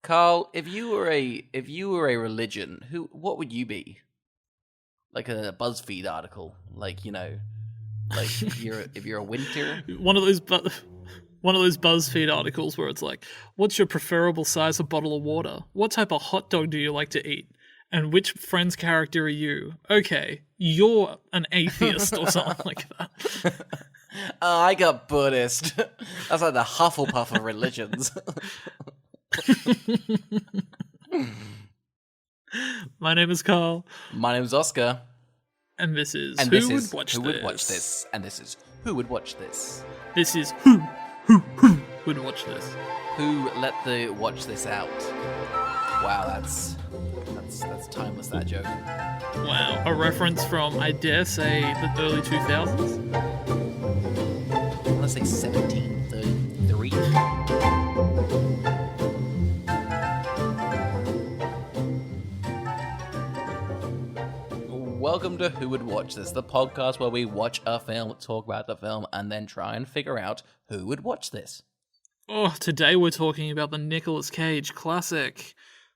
Carl, if you were a religion, what would you be? Like a BuzzFeed article, like if you're a winter. One of those BuzzFeed articles where it's like, what's your preferable size of bottle of water? What type of hot dog do you like to eat? And which friend's character are you? Okay, you're an atheist or something like that. Oh, I got Buddhist. That's like the Hufflepuff of religions. My name is Carl. My name is Oscar. And this is Who Would Watch This? And this is Who Would Watch This? This is Who Would Watch This? Who let the watch this out? Wow, that's timeless, that joke. Wow, a reference from, I dare say, the early 2000s? I want to say 1733. Welcome to Who Would Watch This, the podcast where we watch a film, talk about the film, and then try and figure out who would watch this. Oh, today we're talking about the Nicolas Cage classic,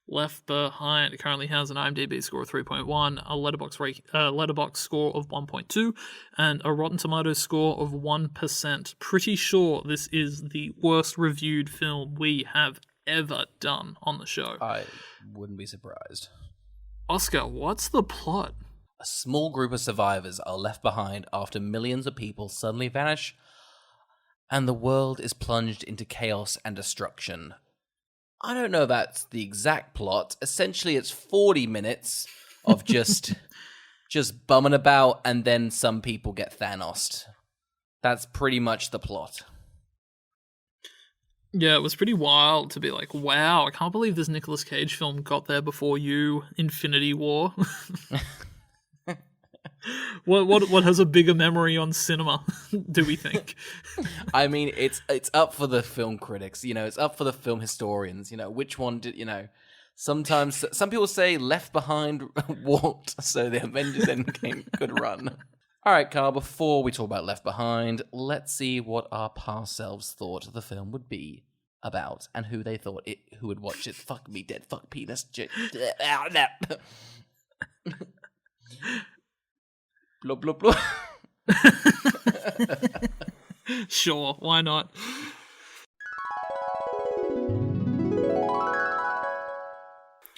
Left Behind. It currently has an IMDb score of 3.1, a Letterboxd score of 1.2, and a Rotten Tomatoes score of 1%. Pretty sure this is the worst reviewed film we have ever done on the show. I wouldn't be surprised. Oscar, what's the plot? A small group of survivors are left behind after millions of people suddenly vanish, and the world is plunged into chaos and destruction. I don't know if that's the exact plot. Essentially, it's 40 minutes of just bumming about, and then some people get Thanos'd. That's pretty much the plot. Yeah, it was pretty wild to be like, wow, I can't believe this Nicolas Cage film got there before you, Infinity War. What has a bigger memory on cinema, do we think? I mean, it's up for the film critics, it's up for the film historians, which one did, sometimes, some people say Left Behind walked, so the Avengers Endgame could run. All right, Carl, before we talk about Left Behind, let's see what our past selves thought the film would be about, and who they thought who would watch it. Fuck me dead, fuck penis. Blah, blah, blah. Sure, why not?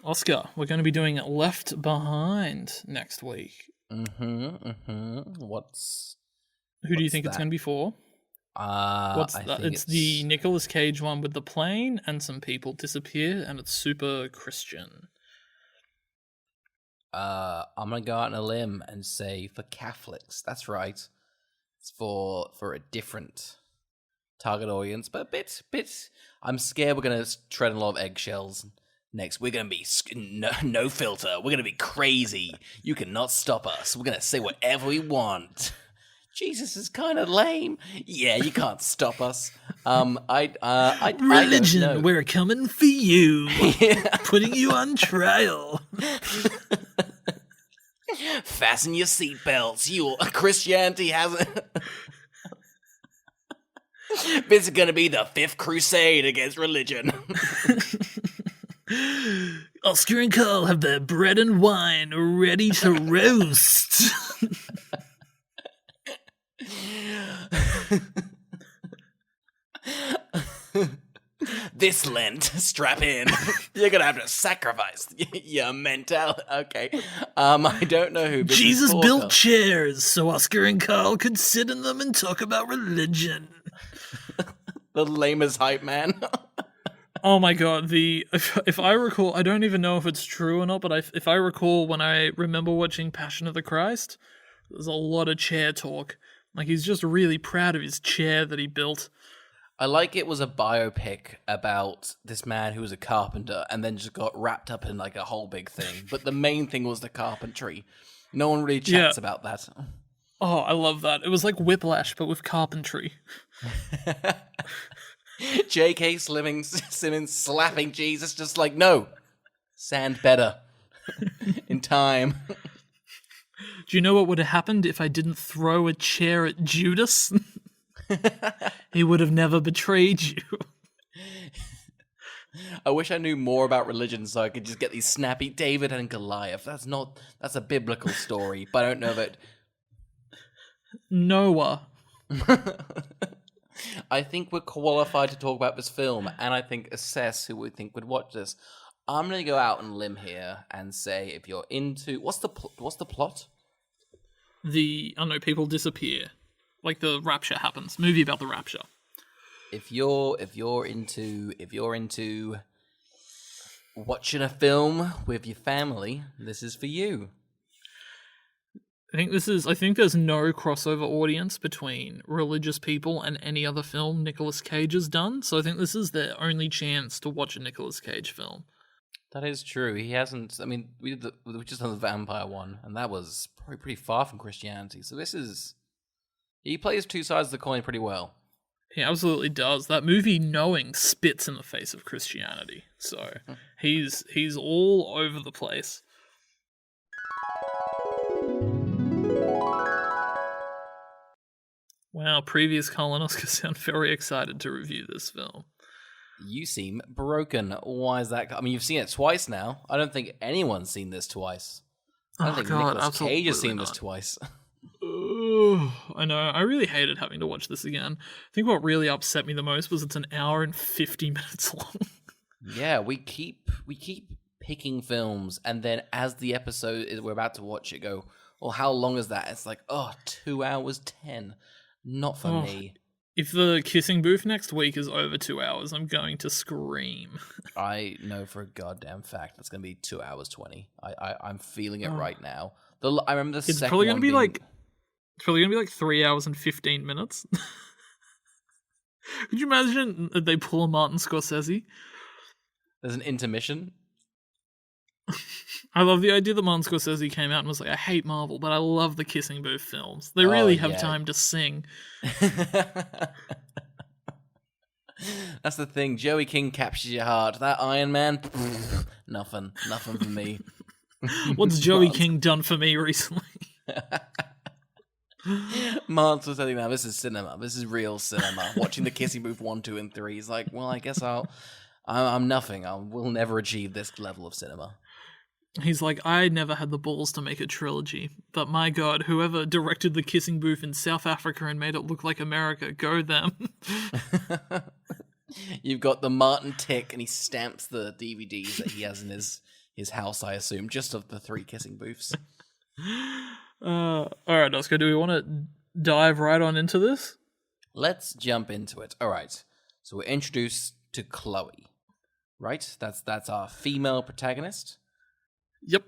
Oscar, we're going to be doing Left Behind next week. Who do you think it's going to be for? It's the Nicolas Cage one with the plane and some people disappear, and it's super Christian. I'm gonna go out on a limb and say for Catholics. That's right. It's for a different target audience, but a bit. I'm scared we're gonna tread on a lot of eggshells. Next, we're gonna be no filter. We're gonna be crazy. You cannot stop us. We're gonna say whatever we want. Jesus is kind of lame. Yeah, you can't stop us. Religion, I don't know. We're coming for you. Putting you on trial. Fasten your seatbelts. Christianity hasn't. This is gonna be the fifth crusade against religion. Oscar and Carl have their bread and wine ready to roast. This Lent, strap in. You're gonna have to sacrifice your mental. Okay. I don't know who. Jesus built chairs so Oscar and Carl could sit in them and talk about religion. The lamest hype man. Oh my god, if I recall, I don't even know if it's true or not, but if I recall when I remember watching Passion of the Christ, there's a lot of chair talk. Like, he's just really proud of his chair that he built. I like it was a biopic about this man who was a carpenter and then just got wrapped up in like a whole big thing. But the main thing was the carpentry. No one really chats about that. Oh, I love that. It was like Whiplash, but with carpentry. J.K. Simmons slapping Jesus, just like, no, sand better in time. Do you know what would have happened if I didn't throw a chair at Judas? He would have never betrayed you. I wish I knew more about religion so I could just get these snappy David and Goliath. That's a biblical story, but I don't know that. Noah. I think we're qualified to talk about this film, and I think assess who we think would watch this. I'm gonna go out on a limb here and say if you're into what's the plot? I don't know, people disappear. Like the rapture happens. Movie about the rapture. If you're into watching a film with your family, this is for you. I think there's no crossover audience between religious people and any other film Nicolas Cage has done. So I think this is their only chance to watch a Nicolas Cage film. That is true. He hasn't. I mean, we just done the vampire one, and that was probably pretty far from Christianity. So he plays two sides of the coin pretty well. He absolutely does. That movie, Knowing, spits in the face of Christianity. So he's all over the place. Wow, previous colonoscopes sound very excited to review this film. You seem broken. Why is that? I mean, you've seen it twice now. I don't think anyone's seen this twice. I don't think Nicolas Cage has seen this twice. I know. I really hated having to watch this again. I think what really upset me the most was it's an hour and 50 minutes long. Yeah, we keep picking films, and then as the episode is we're about to watch it, go, well, how long is that? It's like, 2 hours 10. Not for me. If the kissing booth next week is over 2 hours, I'm going to scream. I know for a goddamn fact that's going to be 2 hours 20. I'm feeling it right now. I remember the second probably one gonna be like. It's probably going to be like 3 hours and 15 minutes. Could you imagine that they pull a Martin Scorsese? There's an intermission. I love the idea that Martin Scorsese came out and was like, I hate Marvel, but I love the kissing booth films. They really have time to sing. That's the thing. Joey King captures your heart. That Iron Man, nothing for me. What's Joey King done for me recently? Martin Scorsese, now this is cinema. This is real cinema. Watching the kissing booth 1, 2, and 3 is like, well, I guess I'm nothing. We'll never achieve this level of cinema. He's like, I never had the balls to make a trilogy, but my God, whoever directed the kissing booth in South Africa and made it look like America, go them. You've got the Martin tick, and he stamps the DVDs that he has in his house, I assume, just of the 3 kissing booths. All right, Oscar, do we want to dive right on into this? Let's jump into it. All right, so we're introduced to Chloe, right? That's our female protagonist. Yep,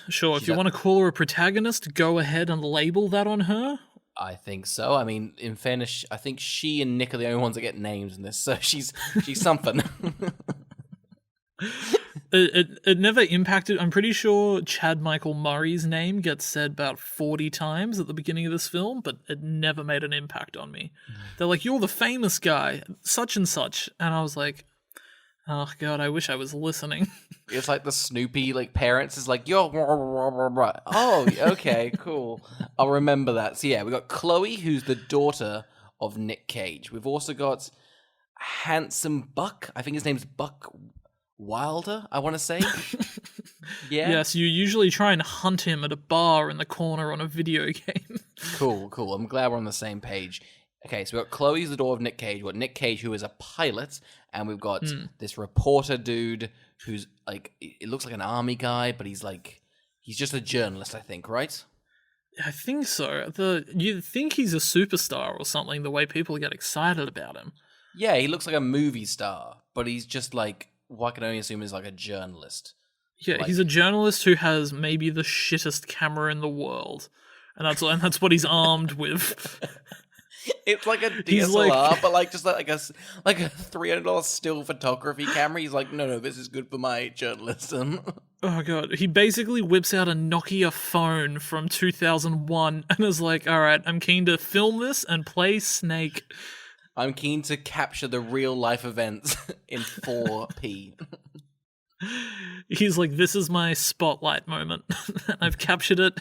sure. If you want to call her a protagonist, go ahead and label that on her. I think so. I mean, in fairness, I think she and Nick are the only ones that get names in this, so she's something. It never impacted. I'm pretty sure Chad Michael Murray's name gets said about 40 times at the beginning of this film, but it never made an impact on me. They're like, you're the famous guy, such and such. And I was like, oh God, I wish I was listening. It's like the Snoopy parents is like, yo, oh, okay, cool. I'll remember that. So yeah, we got Chloe, who's the daughter of Nick Cage. We've also got handsome Buck. I think his name's Buck Wilder, I want to say. Yeah. Yes, you usually try and hunt him at a bar in the corner on a video game. Cool. I'm glad we're on the same page. Okay, so we've got Chloe's the daughter of Nick Cage. We've got Nick Cage, who is a pilot, and we've got this reporter dude who's it looks like an army guy, but he's just a journalist, I think, right? I think so. You think he's a superstar or something, the way people get excited about him. Yeah, he looks like a movie star, but he's just what I can only assume is a journalist. Yeah, he's a journalist who has maybe the shittest camera in the world, and that's what he's armed with. It's like a DSLR, but just like a $300 still photography camera. He's like, no, this is good for my journalism. Oh God, he basically whips out a Nokia phone from 2001 and is like, all right, I'm keen to film this and play Snake. I'm keen to capture the real life events in 4P. He's like, this is my spotlight moment. I've captured it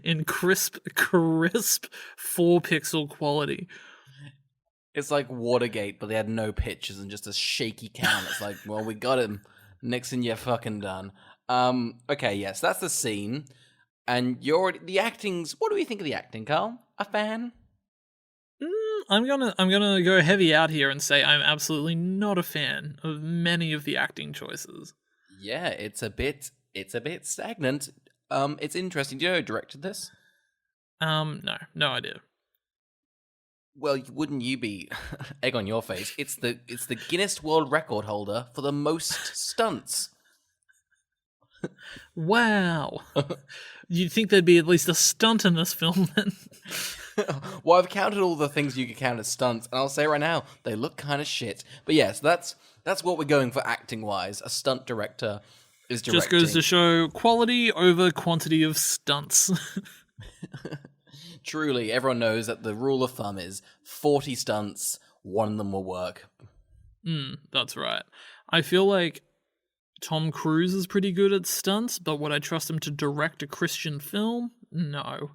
in crisp 4-pixel quality. It's like Watergate, but they had no pictures and just a shaky cam. It's like, well, we got him. Nixon, you're fucking done. Okay, yes, that's the scene. And the acting's... What do we think of the acting, Carl? A fan? I'm gonna go heavy out here and say I'm absolutely not a fan of many of the acting choices. Yeah, it's a bit stagnant. It's interesting. Do you know who directed this? No idea. Well, wouldn't you be egg on your face? It's the Guinness World Record holder for the most stunts. Wow. You'd think there'd be at least a stunt in this film then. Well, I've counted all the things you could count as stunts, and I'll say right now, they look kind of shit. But yes, that's what we're going for acting-wise. A stunt director is directing. Just goes to show quality over quantity of stunts. Truly, everyone knows that the rule of thumb is 40 stunts, one of them will work. That's right. I feel like Tom Cruise is pretty good at stunts, but would I trust him to direct a Christian film? No.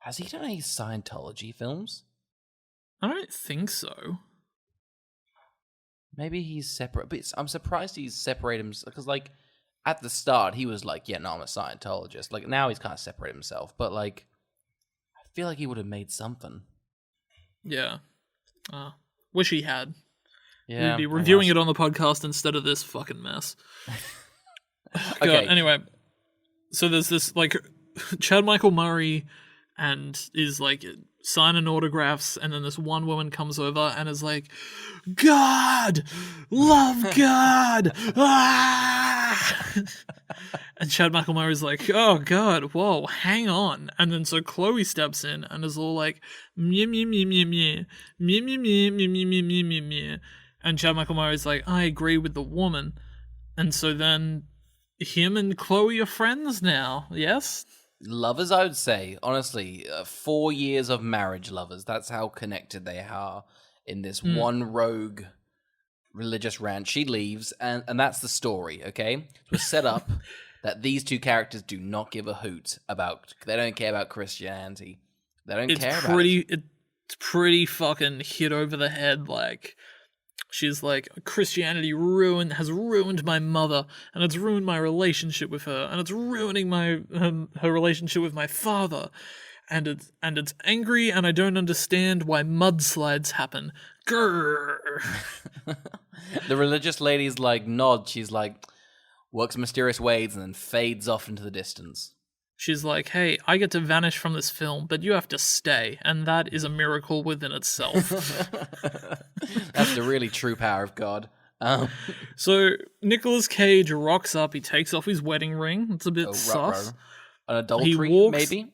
Has he done any Scientology films? I don't think so. Maybe he's separate, but I'm surprised he's separated himself, because, like, at the start, he was like, yeah, no, I'm a Scientologist. Like, now he's kind of separated himself, but, like, I feel like he would have made something. Yeah. Wish he had. Yeah. We'd be reviewing it on the podcast instead of this fucking mess. Okay. Anyway, so there's this, like, Chad Michael Murray and is, like, signing autographs, and then this one woman comes over and is like, God! Love God! Ah! And Chad Michael Murray's like, oh God, whoa, hang on. And then so Chloe steps in and is all like, meh, meh, meh, meh, meh, meh, meh, meh, meh, meh, meh, meh, meh, meh. And Chad Michael Murray's like, I agree with the woman. And so then him and Chloe are friends now, yes? Lovers, I would say. Honestly, 4 years of marriage lovers. That's how connected they are in this one rogue religious rant. She leaves, and that's the story, okay? So it's set up that these two characters do not give a hoot about... They don't care about Christianity. They don't care about it. It's pretty fucking hit over the head, like... She's like, Christianity has ruined my mother, and it's ruined my relationship with her, and it's ruining my her relationship with my father, and it's angry, and I don't understand why mudslides happen. Grrr. The religious lady's like nod. She's like, works mysterious ways, and then fades off into the distance. She's like, hey, I get to vanish from this film, but you have to stay, and that is a miracle within itself. That's the really true power of God. So Nicolas Cage rocks up, he takes off his wedding ring. It's a bit sus. An adultery, maybe?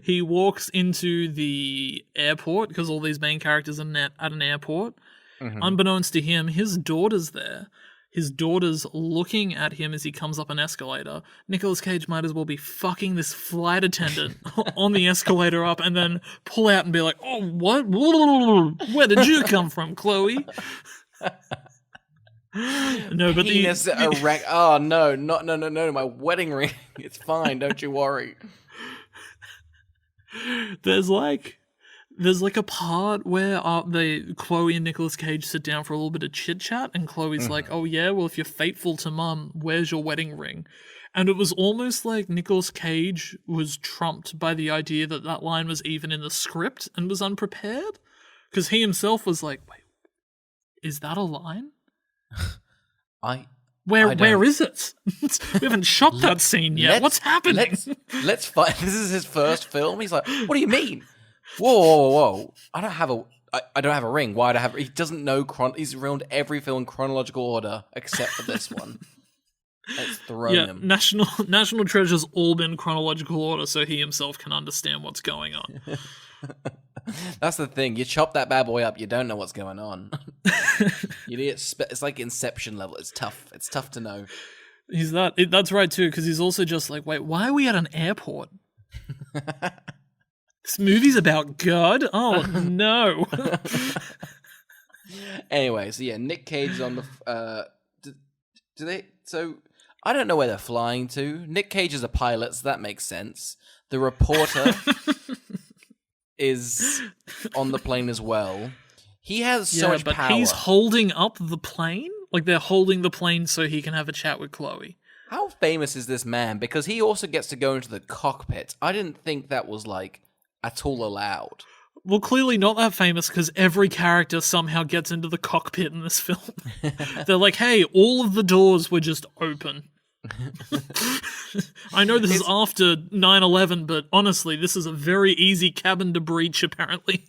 He walks into the airport, because all these main characters are at an airport. Mm-hmm. Unbeknownst to him, his daughter's there. His daughter's looking at him as he comes up an escalator. Nicolas Cage might as well be fucking this flight attendant on the escalator up and then pull out and be like, oh, what? Where did you come from, Chloe? No, but penis erect. Oh, no, no, my wedding ring. It's fine, don't you worry. There's like a part where Chloe and Nicolas Cage sit down for a little bit of chit chat, and Chloe's like, "Oh yeah, well if you're faithful to Mum, where's your wedding ring?" And it was almost like Nicolas Cage was trumped by the idea that line was even in the script and was unprepared, because he himself was like, "Wait, is that a line? Where is it? We haven't shot that scene yet. What's happening?" Let's fight. This is his first film. He's like, "What do you mean? Whoa! I don't have a ring. Why do I have? He doesn't know. He's ruined every film in chronological order except for this one. It's thrown him. National Treasure's all been chronological order, so he himself can understand what's going on. That's the thing. You chop that bad boy up, you don't know what's going on. It's like Inception level. It's tough. It's tough to know. That's right too, because he's also just like, wait, why are we at an airport? This movie's about God? Oh, no. Anyway, so yeah, Nick Cage is on the... So, I don't know where they're flying to. Nick Cage is a pilot, so that makes sense. The reporter is on the plane as well. He has so much but power. he's holding up the plane? Like, they're holding the plane so he can have a chat with Chloe. How famous is this man? Because he also gets to go into the cockpit. I didn't think that was, like, at all allowed. Well, clearly not that famous because every character somehow gets into the cockpit in this film. They're like, hey, all of the doors were just open. I know this is after 9/11, but honestly, this is a very easy cabin to breach, apparently.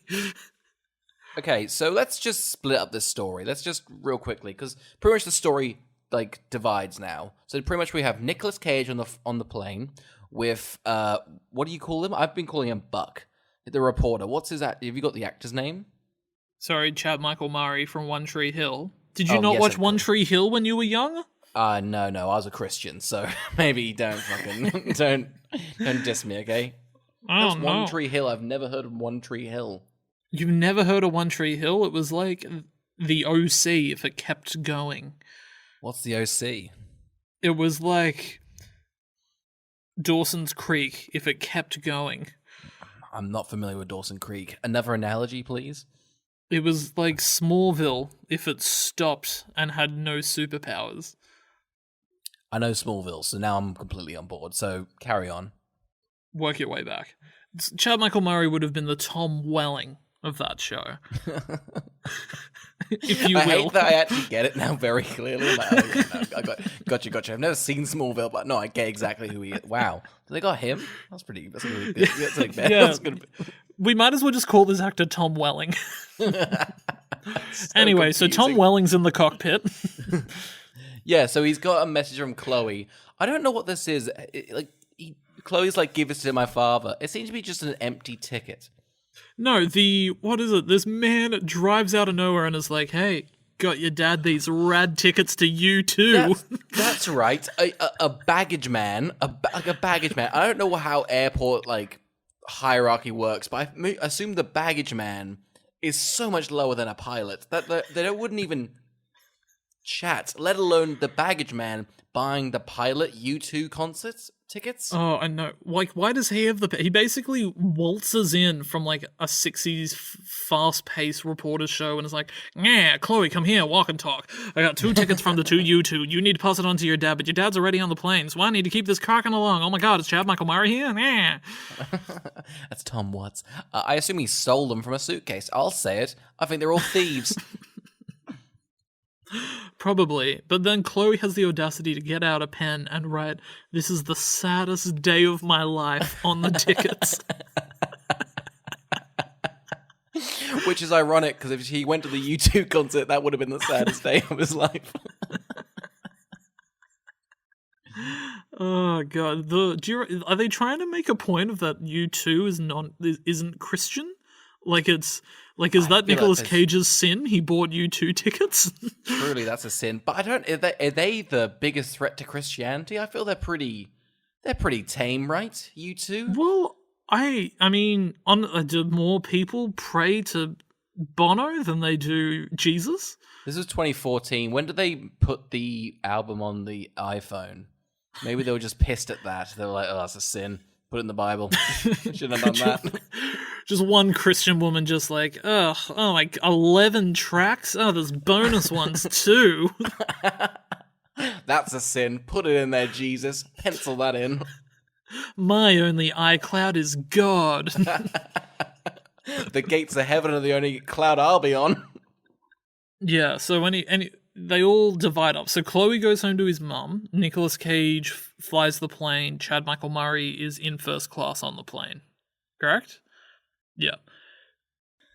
Okay, so let's just split up this story. Let's just real quickly, because pretty much the story like divides now. So pretty much we have Nicolas Cage on the plane with what do you call him? I've been calling him Buck, the reporter. What's his have you got the actor's name? Sorry, Chad Michael Murray from One Tree Hill. Did you not yes, watch One Tree Hill when you were young? No, I was a Christian, so maybe don't fucking don't diss me, okay? Oh, no. One Tree Hill. I've never heard of One Tree Hill. You've never heard of One Tree Hill? It was like the OC if it kept going. What's the OC? It was like Dawson's Creek if it kept going. I'm not familiar with Dawson Creek. Another analogy, please? It was like Smallville if it stopped and had no superpowers. I know Smallville, so now I'm completely on board. So carry on. Work your way back. Chad Michael Murray would have been the Tom Welling of that show. If you will. I hate that I actually get it now very clearly. I'm like, oh, yeah, no, I gotcha. I've never seen Smallville, but no, I get exactly who he is. Wow. They got him? That's really good. That's like bad. Yeah. That's good. We might as well just call this actor Tom Welling. Anyway, so Tom confusing. Welling's in the cockpit. Yeah, so he's got a message from Chloe. I don't know what this is. Chloe's like, give this to my father. It seems to be just an empty ticket. No, what is it? This man drives out of nowhere and is like, hey, got your dad these rad tickets to U2. That's right. A baggage man. A baggage man. I don't know how airport like hierarchy works, but I assume the baggage man is so much lower than a pilot that they wouldn't even chat, let alone the baggage man buying the pilot U2 concert tickets. Oh, I know. Like, why does he have he basically waltzes in from like a 60s fast-paced reporter show and is like, yeah, Chloe, come here, walk and talk. I got 2 tickets from the 2 U2. You need to pass it on to your dad, but your dad's already on the plane, so I need to keep this cracking along. Oh my god, is Chad Michael Murray here? Yeah. That's Tom Watts. I assume he stole them from a suitcase. I'll say it. I think they're all thieves. Probably, but then Chloe has the audacity to get out a pen and write, "This is the saddest day of my life" on the tickets. Which is ironic, because if he went to the U2 concert, that would have been the saddest day of his life. Oh god, are they trying to make a point of that U2 isn't Christian? Is that Nicolas Cage's sin? He bought U2 tickets? Truly, that's a sin. But I don't. Are they the biggest threat to Christianity? I feel they're pretty tame, right? U2. Well, I mean, do more people pray to Bono than they do Jesus? This was 2014. When did they put the album on the iPhone? Maybe they were just pissed at that. They were like, "Oh, that's a sin. Put it in the Bible." Shouldn't have done that. Just one Christian woman just like, oh, like 11 tracks? Oh, there's bonus ones too. That's a sin. Put it in there, Jesus. Pencil that in. My only iCloud is God. The gates of heaven are the only cloud I'll be on. Yeah, so they all divide up. So Chloe goes home to his mum. Nicolas Cage flies the plane. Chad Michael Murray is in first class on the plane. Correct? Yeah.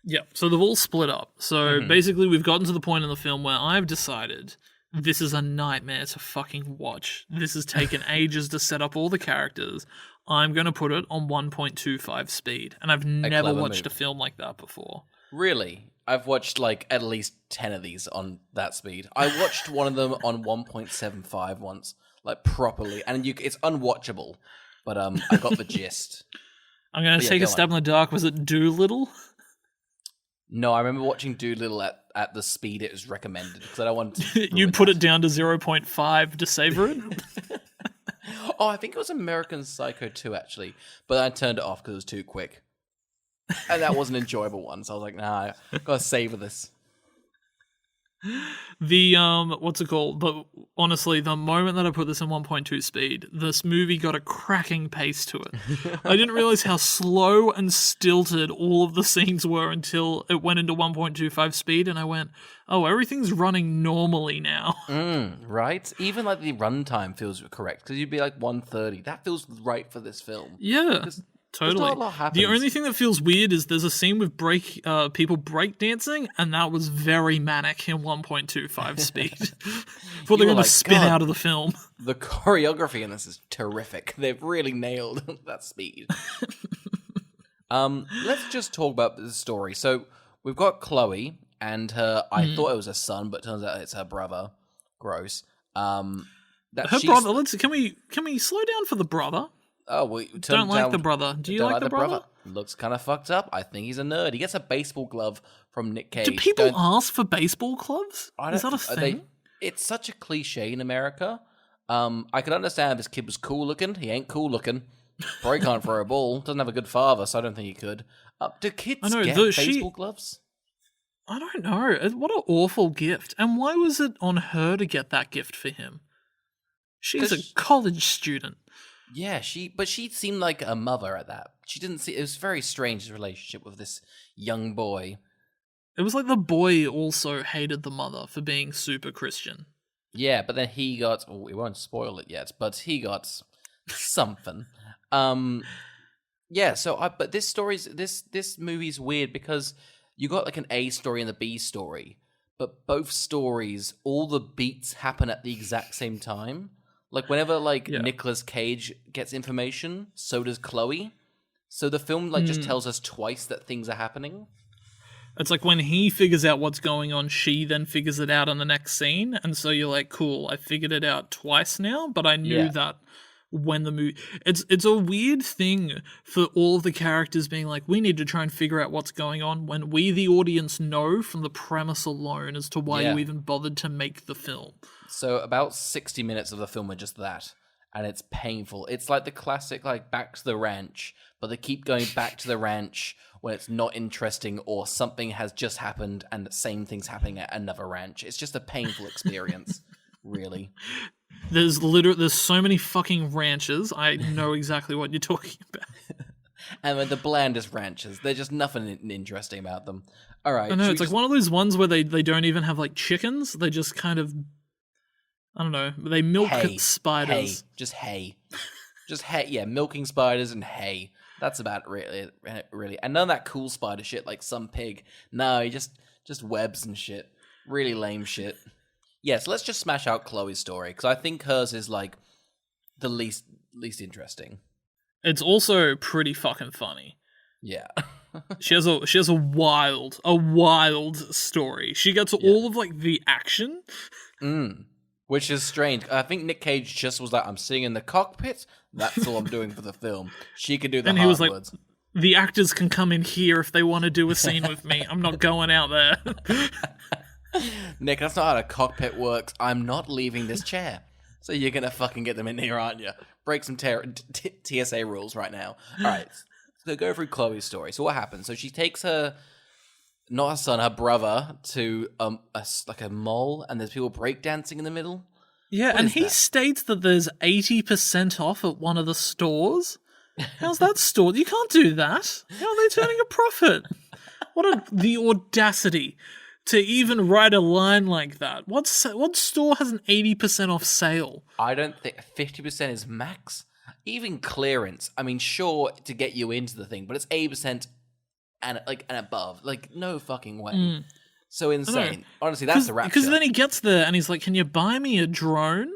Yeah, so they've all split up. So basically we've gotten to the point in the film where I've decided this is a nightmare to fucking watch. This has taken ages to set up all the characters. I'm going to put it on 1.25 speed. And I've never watched a film like that before. Really? I've watched like at least 10 of these on that speed. I watched one of them on 1.75 once, like properly, and it's unwatchable. But I got the gist. I'm going to take a stab in the dark. Was it Doolittle? No, I remember watching Doolittle at the speed it was recommended because I don't want to. You put it down to 0.5 to savor it? Oh, I think it was American Psycho 2 actually, but I turned it off because it was too quick. And that was an enjoyable one. So I was like, nah, I gotta savor this. The what's it called? But honestly, the moment that I put this in 1.2 speed, this movie got a cracking pace to it. I didn't realize how slow and stilted all of the scenes were until it went into 1.25 speed, and I went, "Oh, everything's running normally now." Right? Even like the runtime feels correct because you'd be like 130. That feels right for this film. Yeah. Totally. Not a lot happens. The only thing that feels weird is there's a scene with people breakdancing, and that was very manic in 1.25 speed. Thought they're going to spin out of the film. The choreography in this is terrific. They've really nailed that speed. Let's just talk about the story. So we've got Chloe and her. I thought it was her son, but it turns out it's her brother. Gross. Her brother. Can we slow down for the brother? Oh, we don't like the brother. Do you like the brother? Looks kind of fucked up. I think he's a nerd. He gets a baseball glove from Nick Cage. Do people ask for baseball gloves? Is that a thing? It's such a cliche in America. I could understand if this kid was cool looking. He ain't cool looking. Probably can't throw a ball. Doesn't have a good father, so I don't think he could. Do kids get baseball gloves? I don't know. What an awful gift. And why was it on her to get that gift for him? She's a college student. Yeah, but she seemed like a mother at that. She didn't see. It was a very strange relationship with this young boy. It was like the boy also hated the mother for being super Christian. Yeah, but then he got. Oh, we won't spoil it yet, but he got something. Yeah. So, but this movie's weird because you got like an A story and the B story, but both stories, all the beats happen at the exact same time. Like, whenever, Nicolas Cage gets information, so does Chloe. So the film, just tells us twice that things are happening. It's like when he figures out what's going on, she then figures it out in the next scene. And so you're like, cool, I figured it out twice now, but I knew that when the movie... It's a weird thing for all of the characters being like, we need to try and figure out what's going on when we, the audience, know from the premise alone as to why you even bothered to make the film. So about 60 minutes of the film are just that, and it's painful. It's like the classic, back to the ranch, but they keep going back to the ranch when it's not interesting or something has just happened and the same thing's happening at another ranch. It's just a painful experience, really. There's so many fucking ranches. I know exactly what you're talking about. And the blandest ranches. There's just nothing interesting about them. All right. I know, it's like one of those ones where they don't even have, chickens. They just kind of... I don't know. They milk spiders. Just hay. Just hay. Yeah, milking spiders and hay. That's about it, really. And none of that cool spider shit like some pig. No, just webs and shit. Really lame shit. Yeah, so let's just smash out Chloe's story, because I think hers is, the least interesting. It's also pretty fucking funny. Yeah. She has a wild story. She gets all of, the action. Which is strange. I think Nick Cage just was like, I'm sitting in the cockpit. That's all I'm doing for the film. She could do the hard words. The actors can come in here if they want to do a scene with me. I'm not going out there. Nick, that's not how the cockpit works. I'm not leaving this chair. So you're going to fucking get them in here, aren't you? Break some TSA rules right now. All right. So go through Chloe's story. So what happens? So she takes her... not her son, her brother, to a mall, and there's people breakdancing in the middle. Yeah, and he states that there's 80% off at one of the stores. How's that store? You can't do that. How are they turning a profit? The audacity to even write a line like that. What store has an 80% off sale? I don't think 50% is max. Even clearance. I mean, sure, to get you into the thing, but it's 80%. And above, no fucking way. So insane. Honestly, that's the rapture. Because then he gets there and he's like, "Can you buy me a drone?"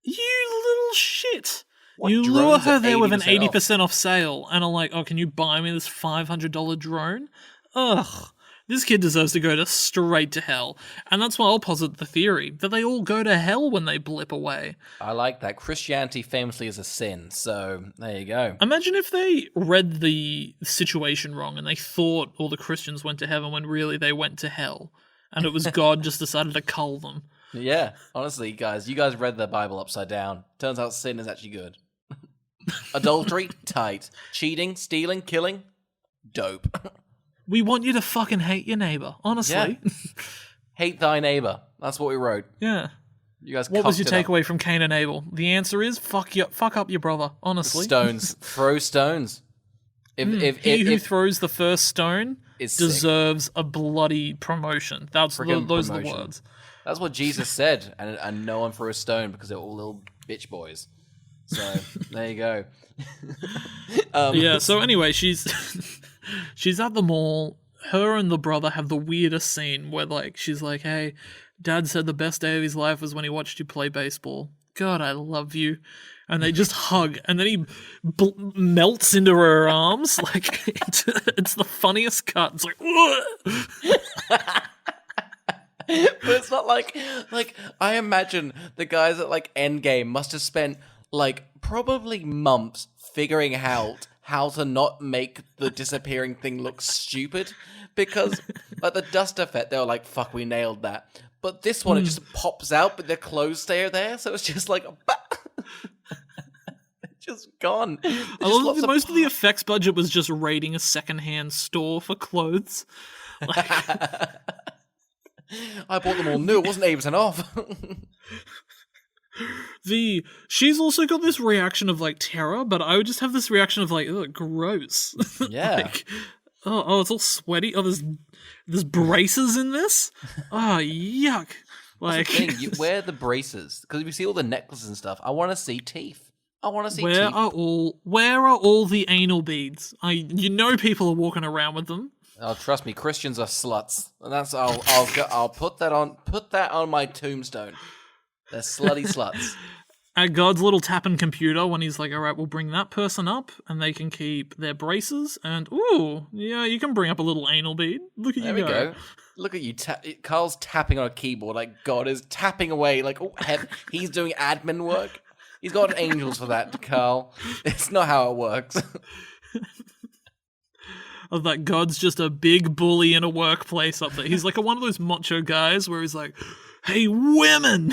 You little shit! You lure her there with an 80% off sale, and are like, "Oh, can you buy me this $500 drone?" Ugh. This kid deserves to go straight to hell. And that's why I'll posit the theory that they all go to hell when they blip away. I like that. Christianity famously is a sin, so there you go. Imagine if they read the situation wrong and they thought all the Christians went to heaven when really they went to hell. And it was God just decided to cull them. Yeah, honestly, guys, you guys read the Bible upside down. Turns out sin is actually good. Adultery, tight. Cheating, stealing, killing, dope. We want you to fucking hate your neighbor, honestly. Yeah. Hate thy neighbor. That's what we wrote. Yeah. You guys. What was your cuffed it up. takeaway from Cain and Abel? The answer is fuck up your brother. Honestly, Stones. Throw stones. If he who if throws the first stone is sick. deserves a bloody promotion. Those are the Promotion. words. That's what Jesus said, and no one threw a stone because they're all little bitch boys. So there you go. Yeah. So anyway, she's she's at the mall. Her and the brother have the weirdest scene where like she's like, "Hey, Dad said the best day of his life was when he watched you play baseball. God, I love you." And they just hug, and then he melts into her arms. Like it's the funniest cut. It's like, But it's not like I imagine the guys at like Endgame must have spent like probably months figuring out how to not make the disappearing thing look stupid, because like the dust effect, they were like, "Fuck, we nailed that." But this one, it just pops out, but their clothes stay there, so it's just like just gone. I love that most of the effects budget was just raiding a secondhand store for clothes. Like, I bought them all new. It wasn't 8% off. She's also got this reaction of like terror, but I would just have this reaction of like, ugh, gross. Yeah. Like, oh, it's all sweaty. Oh, there's braces in this. Oh, yuck. Like, That's the thing. You wear the braces because if you see all the necklaces and stuff, I want to see teeth. I want to see where teeth. are all the anal beads? People are walking around with them. Oh, trust me, Christians are sluts, and that's I'll put that on my tombstone. They're slutty sluts. At God's little tapping computer, when he's like, "All right, we'll bring that person up, and they can keep their braces." And you can bring up a little anal bead. Look at There you we go. Look at you. Carl's tapping on a keyboard like God is tapping away. Like he's doing admin work. He's got angels for that, Carl. It's not how it works. Of that God's just a big bully in a workplace up there. He's like one of those macho guys where he's like, "Hey, women!"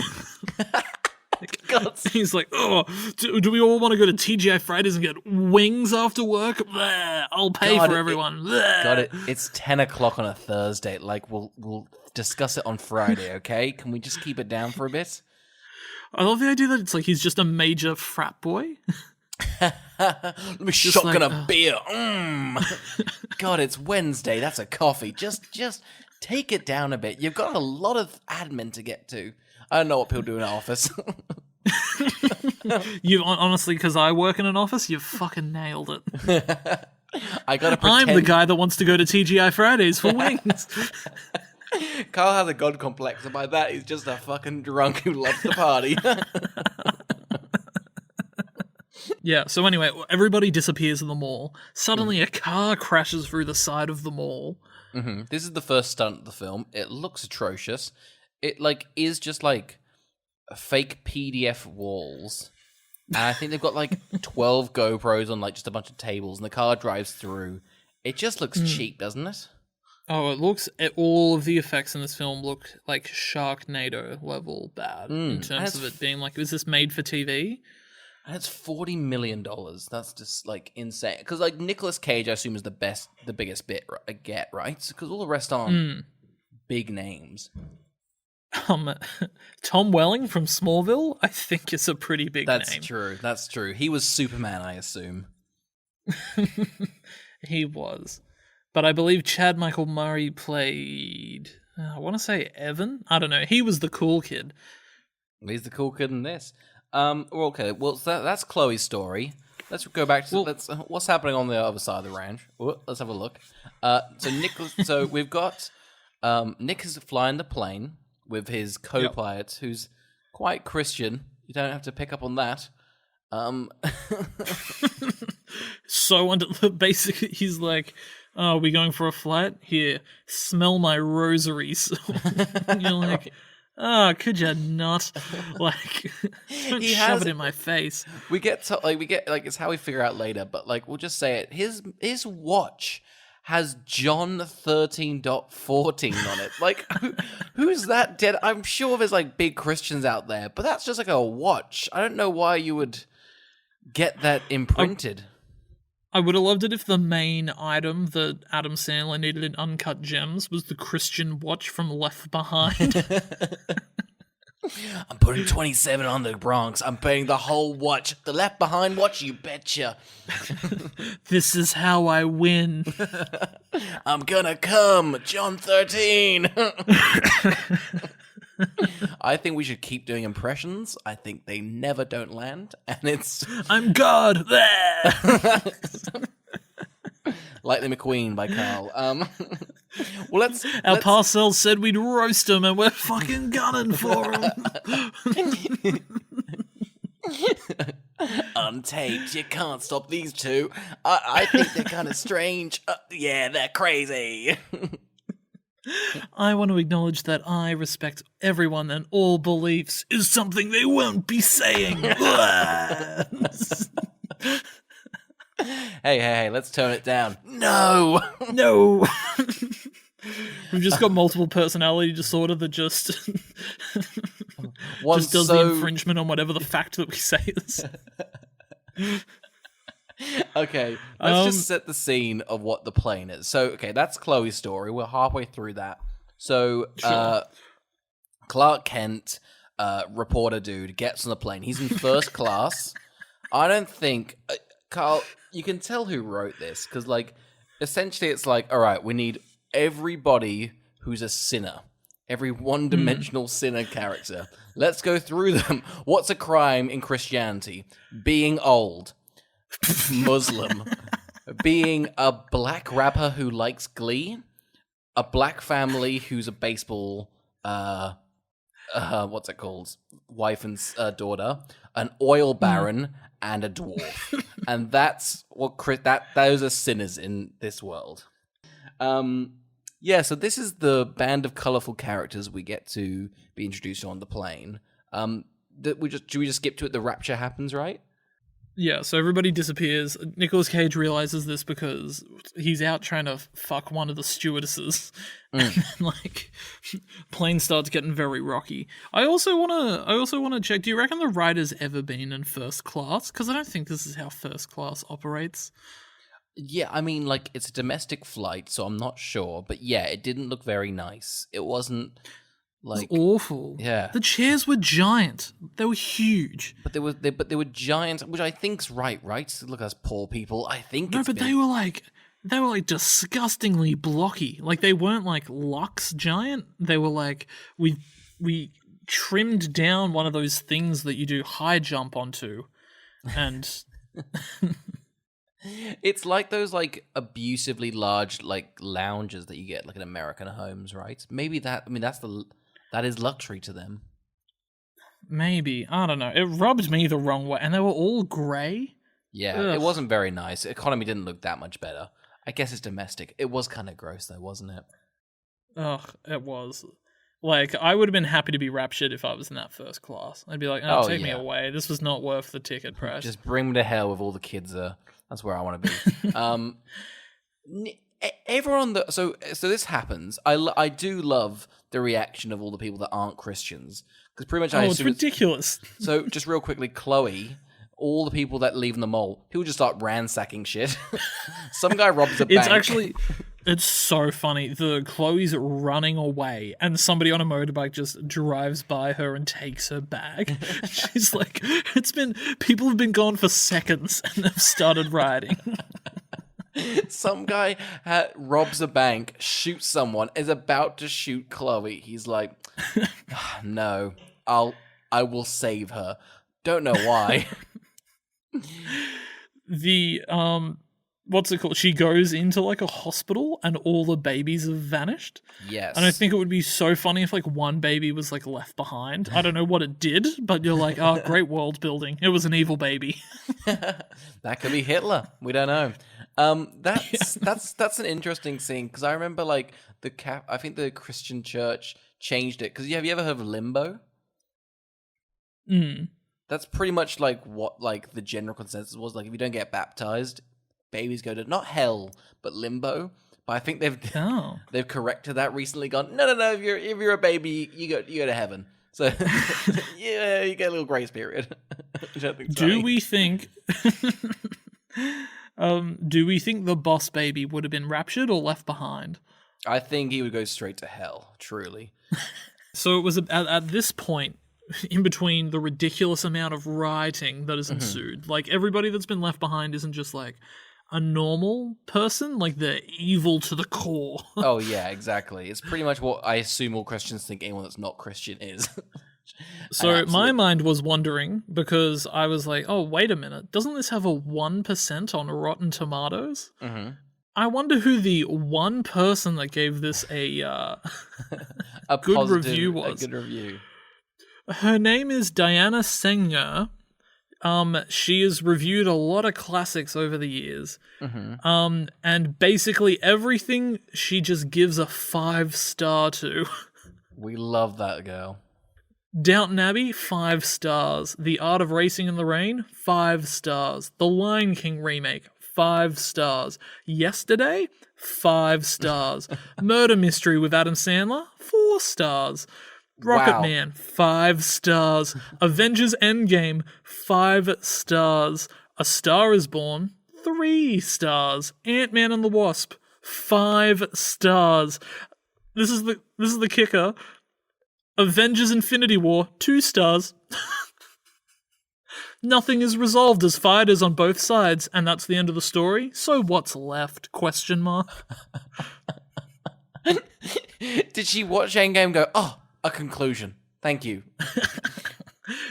He's like, "Oh, do we all want to go to TGI Fridays and get wings after work? Bleh, I'll pay for everyone." Got it. It's 10 o'clock on a Thursday. Like, we'll discuss it on Friday, okay? Can we just keep it down for a bit? I love the idea that it's like he's just a major frat boy. Let me shotgun a beer. God, it's Wednesday. That's a coffee. Just take it down a bit. You've got a lot of admin to get to. I don't know what people do in an office. You honestly, because I work in an office, you've fucking nailed it. I gotta pretend. I'm the guy that wants to go to TGI Fridays for wings. Carl has a god complex, and by that he's just a fucking drunk who loves to party. Yeah, so anyway, everybody disappears in the mall. Suddenly a car crashes through the side of the mall. Mm-hmm. This is the first stunt of the film. It looks atrocious. It is just like fake PDF walls. And I think they've got 12 GoPros on just a bunch of tables, and the car drives through. It just looks cheap, doesn't it? Oh, all of the effects in this film look like Sharknado level bad in terms of it being was this made for TV? And it's $40 million. That's just insane. Because Nicolas Cage, I assume, is the biggest bit I get, right? Because all the rest aren't big names. Tom Welling from Smallville, I think, is a pretty big name. That's true. That's true. He was Superman, I assume. He was. But I believe Chad Michael Murray played, I want to say Evan? I don't know. He was the cool kid. He's the cool kid in this. Okay. Well, that's Chloe's story. Let's go back to what's happening on the other side of the ranch. Let's have a look. So we've got Nick is flying the plane with his co-pilot, who's quite Christian. You don't have to pick up on that. So basically, he's like, "Oh, are we going for a flight? Here, smell my rosaries." And you're like, could you not? Don't shove it in my face. We get it's how we figure out later, but we'll just say it. His watch has John 13.14 on it. Who's that dead? I'm sure there's big Christians out there, but that's just a watch. I don't know why you would get that imprinted. I would have loved it if the main item that Adam Sandler needed in Uncut Gems was the Christian watch from Left Behind. I'm putting 27 on the Bronx. I'm paying the whole watch. The Left Behind watch, you betcha. This is how I win. I'm gonna come. John 13. I think we should keep doing impressions. I think they never don't land. And it's... I'm God. Lightning McQueen by Carl. Well, Our parcel said we'd roast him, and we're fucking gunning for him. Untaped, you can't stop these two. I think they're kind of strange. Yeah, they're crazy. I want to acknowledge that I respect everyone and all beliefs is something they won't be saying. Hey, let's tone it down. No! No! We've just got multiple personality disorder that just does the infringement on whatever the fact that we say is. Okay, let's just set the scene of what the plane is. So, okay, that's Chloe's story. We're halfway through that. So, Sure. Clark Kent, reporter dude, gets on the plane. He's in first class. I don't think... Carl, you can tell who wrote this, because, like, essentially it's like, all right, we need everybody who's a sinner. Every one-dimensional sinner character. Let's go through them. What's a crime in Christianity? Being old. Muslim. Being a black rapper who likes Glee. A black family who's a baseball... what's it called? Wife and daughter. An oil baron and a dwarf. And that's what those are sinners in this world. Yeah, so this is the band of colorful characters we get to be introduced on the plane. Should we just skip to it? The rapture happens, right? Yeah, so everybody disappears. Nicolas Cage realizes this because he's out trying to fuck one of the stewardesses. And then, like, plane starts getting very rocky. I also wanna check, do you reckon the rider's ever been in first class? Because I don't think this is how first class operates. Yeah, I mean, like, it's a domestic flight, so I'm not sure. But yeah, it didn't look very nice. It wasn't... Like, it was awful. Yeah. The chairs were giant. They were huge. But they were giant, which I think's right? Look at us poor people. I think no, but they were like disgustingly blocky. Like, they weren't like Lux giant. They were like we trimmed down one of those things that you do high jump onto, and it's like those like abusively large like lounges that you get like in American homes, right? Maybe that. I mean, that is luxury to them. Maybe. I don't know. It rubbed me the wrong way. And they were all grey. Yeah, Ugh. It wasn't very nice. Economy didn't look that much better. I guess it's domestic. It was kind of gross, though, wasn't it? Ugh, it was. Like, I would have been happy to be raptured if I was in that first class. I'd be like, take me away. This was not worth the ticket price. Just bring me to hell with all the kids there. That's where I want to be. Everyone so this happens. I do love the reaction of all the people that aren't Christians, because pretty much it's ridiculous. So just real quickly, Chloe, all the people that leave in the mall, people just start ransacking shit. Some guy robs a bank. It's so funny. The Chloe's running away, and somebody on a motorbike just drives by her and takes her bag. She's like, people have been gone for seconds and have started riding. Some guy robs a bank, shoots someone, is about to shoot Chloe. He's like, no, I will save her. Don't know why. What's it called? She goes into like a hospital and all the babies have vanished. Yes. And I think it would be so funny if like one baby was like left behind. I don't know what it did, but you're like, great world building. It was an evil baby. That could be Hitler. We don't know. That's an interesting scene, because I remember like I think the Christian church changed it, because have you ever heard of limbo? That's pretty much like what like the general consensus was. Like, if you don't get baptized, babies go to not hell but limbo. But I think they've corrected that recently. Gone, no. If you're a baby, you go to heaven. So yeah, you get a little grace period. Which I think's funny. Do we think? Do we think the boss baby would have been raptured or left behind? I think he would go straight to hell, truly. So it was at this point, in between the ridiculous amount of rioting that has ensued, like everybody that's been left behind isn't just like a normal person, like they're evil to the core. Oh yeah, exactly. It's pretty much what I assume all Christians think anyone that's not Christian is. So my mind was wondering, because I was like, oh, wait a minute, doesn't this have a 1% on Rotten Tomatoes? Mm-hmm. I wonder who the one person that gave this a good positive, review was. A good review. Her name is Diana Senger. She has reviewed a lot of classics over the years. Mm-hmm. And basically everything she just gives a 5-star to. We love that girl. Downton Abbey, 5 stars. The Art of Racing in the Rain, 5 stars. The Lion King remake, 5 stars. Yesterday, 5 stars. Murder Mystery with Adam Sandler, 4 stars. Rocket Man, 5 stars. Avengers Endgame, 5 stars. A Star is Born, 3 stars. Ant-Man and the Wasp, 5 stars. This is the kicker. Avengers Infinity War, 2 stars. Nothing is resolved as fighters on both sides, and that's the end of the story. So what's left? Question mark. Did she watch Endgame and go, oh, a conclusion. Thank you.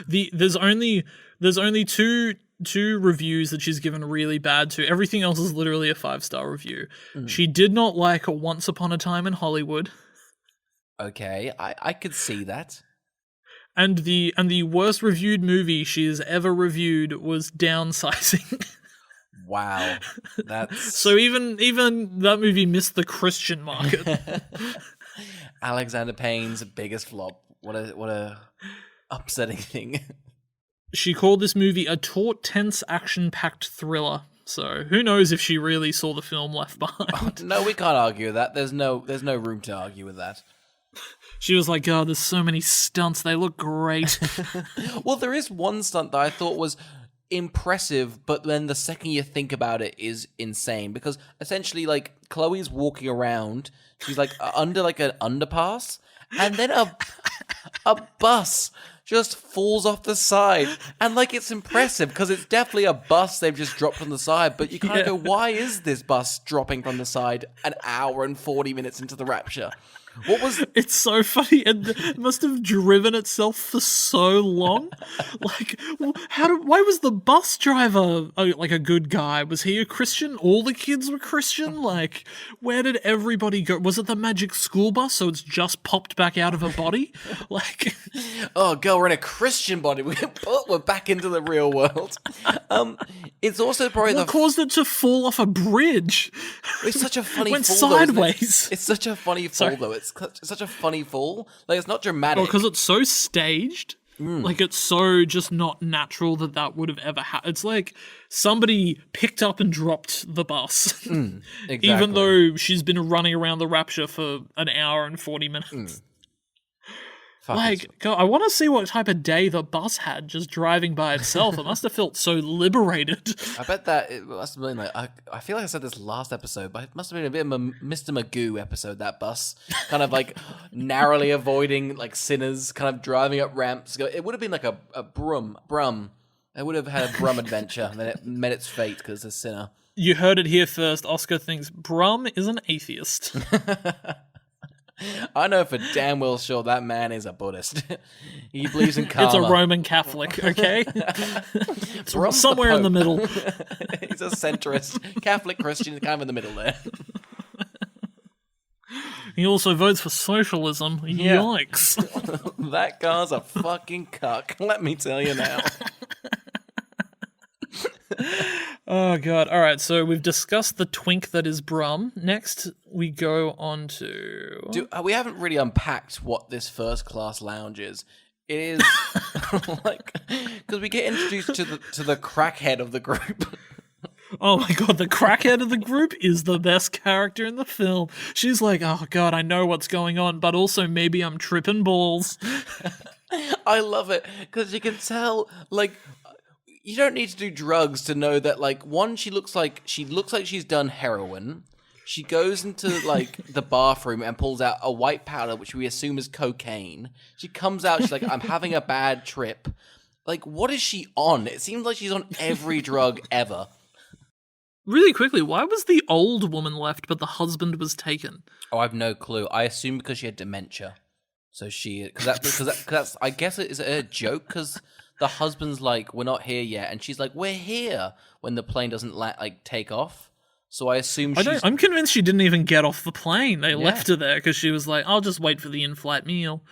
There's only two reviews that she's given really bad to. Everything else is literally a 5-star review. She did not like Once Upon a Time in Hollywood. Okay, I could see that. And the worst reviewed movie she has ever reviewed was Downsizing. Wow. That's So even that movie missed the Christian market. Alexander Payne's biggest flop. What a upsetting thing. She called this movie a taut, tense, action-packed thriller. So who knows if she really saw the film Left Behind. No, we can't argue with that. There's no room to argue with that. She was like, oh, there's so many stunts. They look great. Well, there is one stunt that I thought was impressive, but then the second you think about it is insane. Because essentially, like, Chloe's walking around. She's, like, under, like, an underpass. And then a bus just falls off the side. And, like, it's impressive because it's definitely a bus they've just dropped on the side. But you kind of go, why is this bus dropping from the side an hour and 40 minutes into the Rapture? What was... It's so funny, and it must have driven itself for so long. Like, why was the bus driver like a good guy? Was he a Christian? All the kids were Christian? Like, where did everybody go? Was it the magic school bus, so it's just popped back out of a body? Like, oh, girl, we're in a Christian body. We're back into the real world. It's also probably what caused it to fall off a bridge? It's such a funny went fall, sideways. Though, it's such a funny fall, though. It's such a funny fall. Like, it's not dramatic. Well, because it's so staged. Like, it's so just not natural that would have ever happened. It's like somebody picked up and dropped the bus. Exactly. Even though she's been running around the Rapture for an hour and 40 minutes. Like, God, I want to see what type of day the bus had just driving by itself. It must have felt so liberated. I bet that it must have been like, I feel like I said this last episode, but it must have been a bit of a Mr. Magoo episode, that bus. Kind of like narrowly avoiding like sinners, kind of driving up ramps. It would have been like a brum. It would have had a brum adventure, and then it met its fate because it's a sinner. You heard it here first. Oscar thinks Brum is an atheist. I know for damn well sure that man is a Buddhist. He believes in karma. It's a Roman Catholic, okay? It's somewhere in the middle. He's a centrist. Catholic Christian, kind of in the middle there. He also votes for socialism. Yeah. Yikes. That guy's a fucking cuck, let me tell you now. Oh, God. All right, so we've discussed the twink that is Brum. Next, we go on to... We haven't really unpacked what this first-class lounge is. It is, like... Because we get introduced to the crackhead of the group. Oh my God, the crackhead of the group is the best character in the film. She's like, oh God, I know what's going on, but also maybe I'm tripping balls. I love it, because you can tell, like... you don't need to do drugs to know that, like, one, she looks like she's done heroin. She goes into, like, the bathroom and pulls out a white powder, which we assume is cocaine. She comes out, she's like, I'm having a bad trip. Like, what is she on? It seems like she's on every drug ever. Really quickly, why was the old woman left but the husband was taken? Oh, I've no clue. I assume because she had dementia. So because that's, I guess it is a joke, because the husband's like, we're not here yet, and she's like, we're here, when the plane doesn't take off. So I assume I'm convinced she didn't even get off the plane. They left her there because she was like, I'll just wait for the in-flight meal.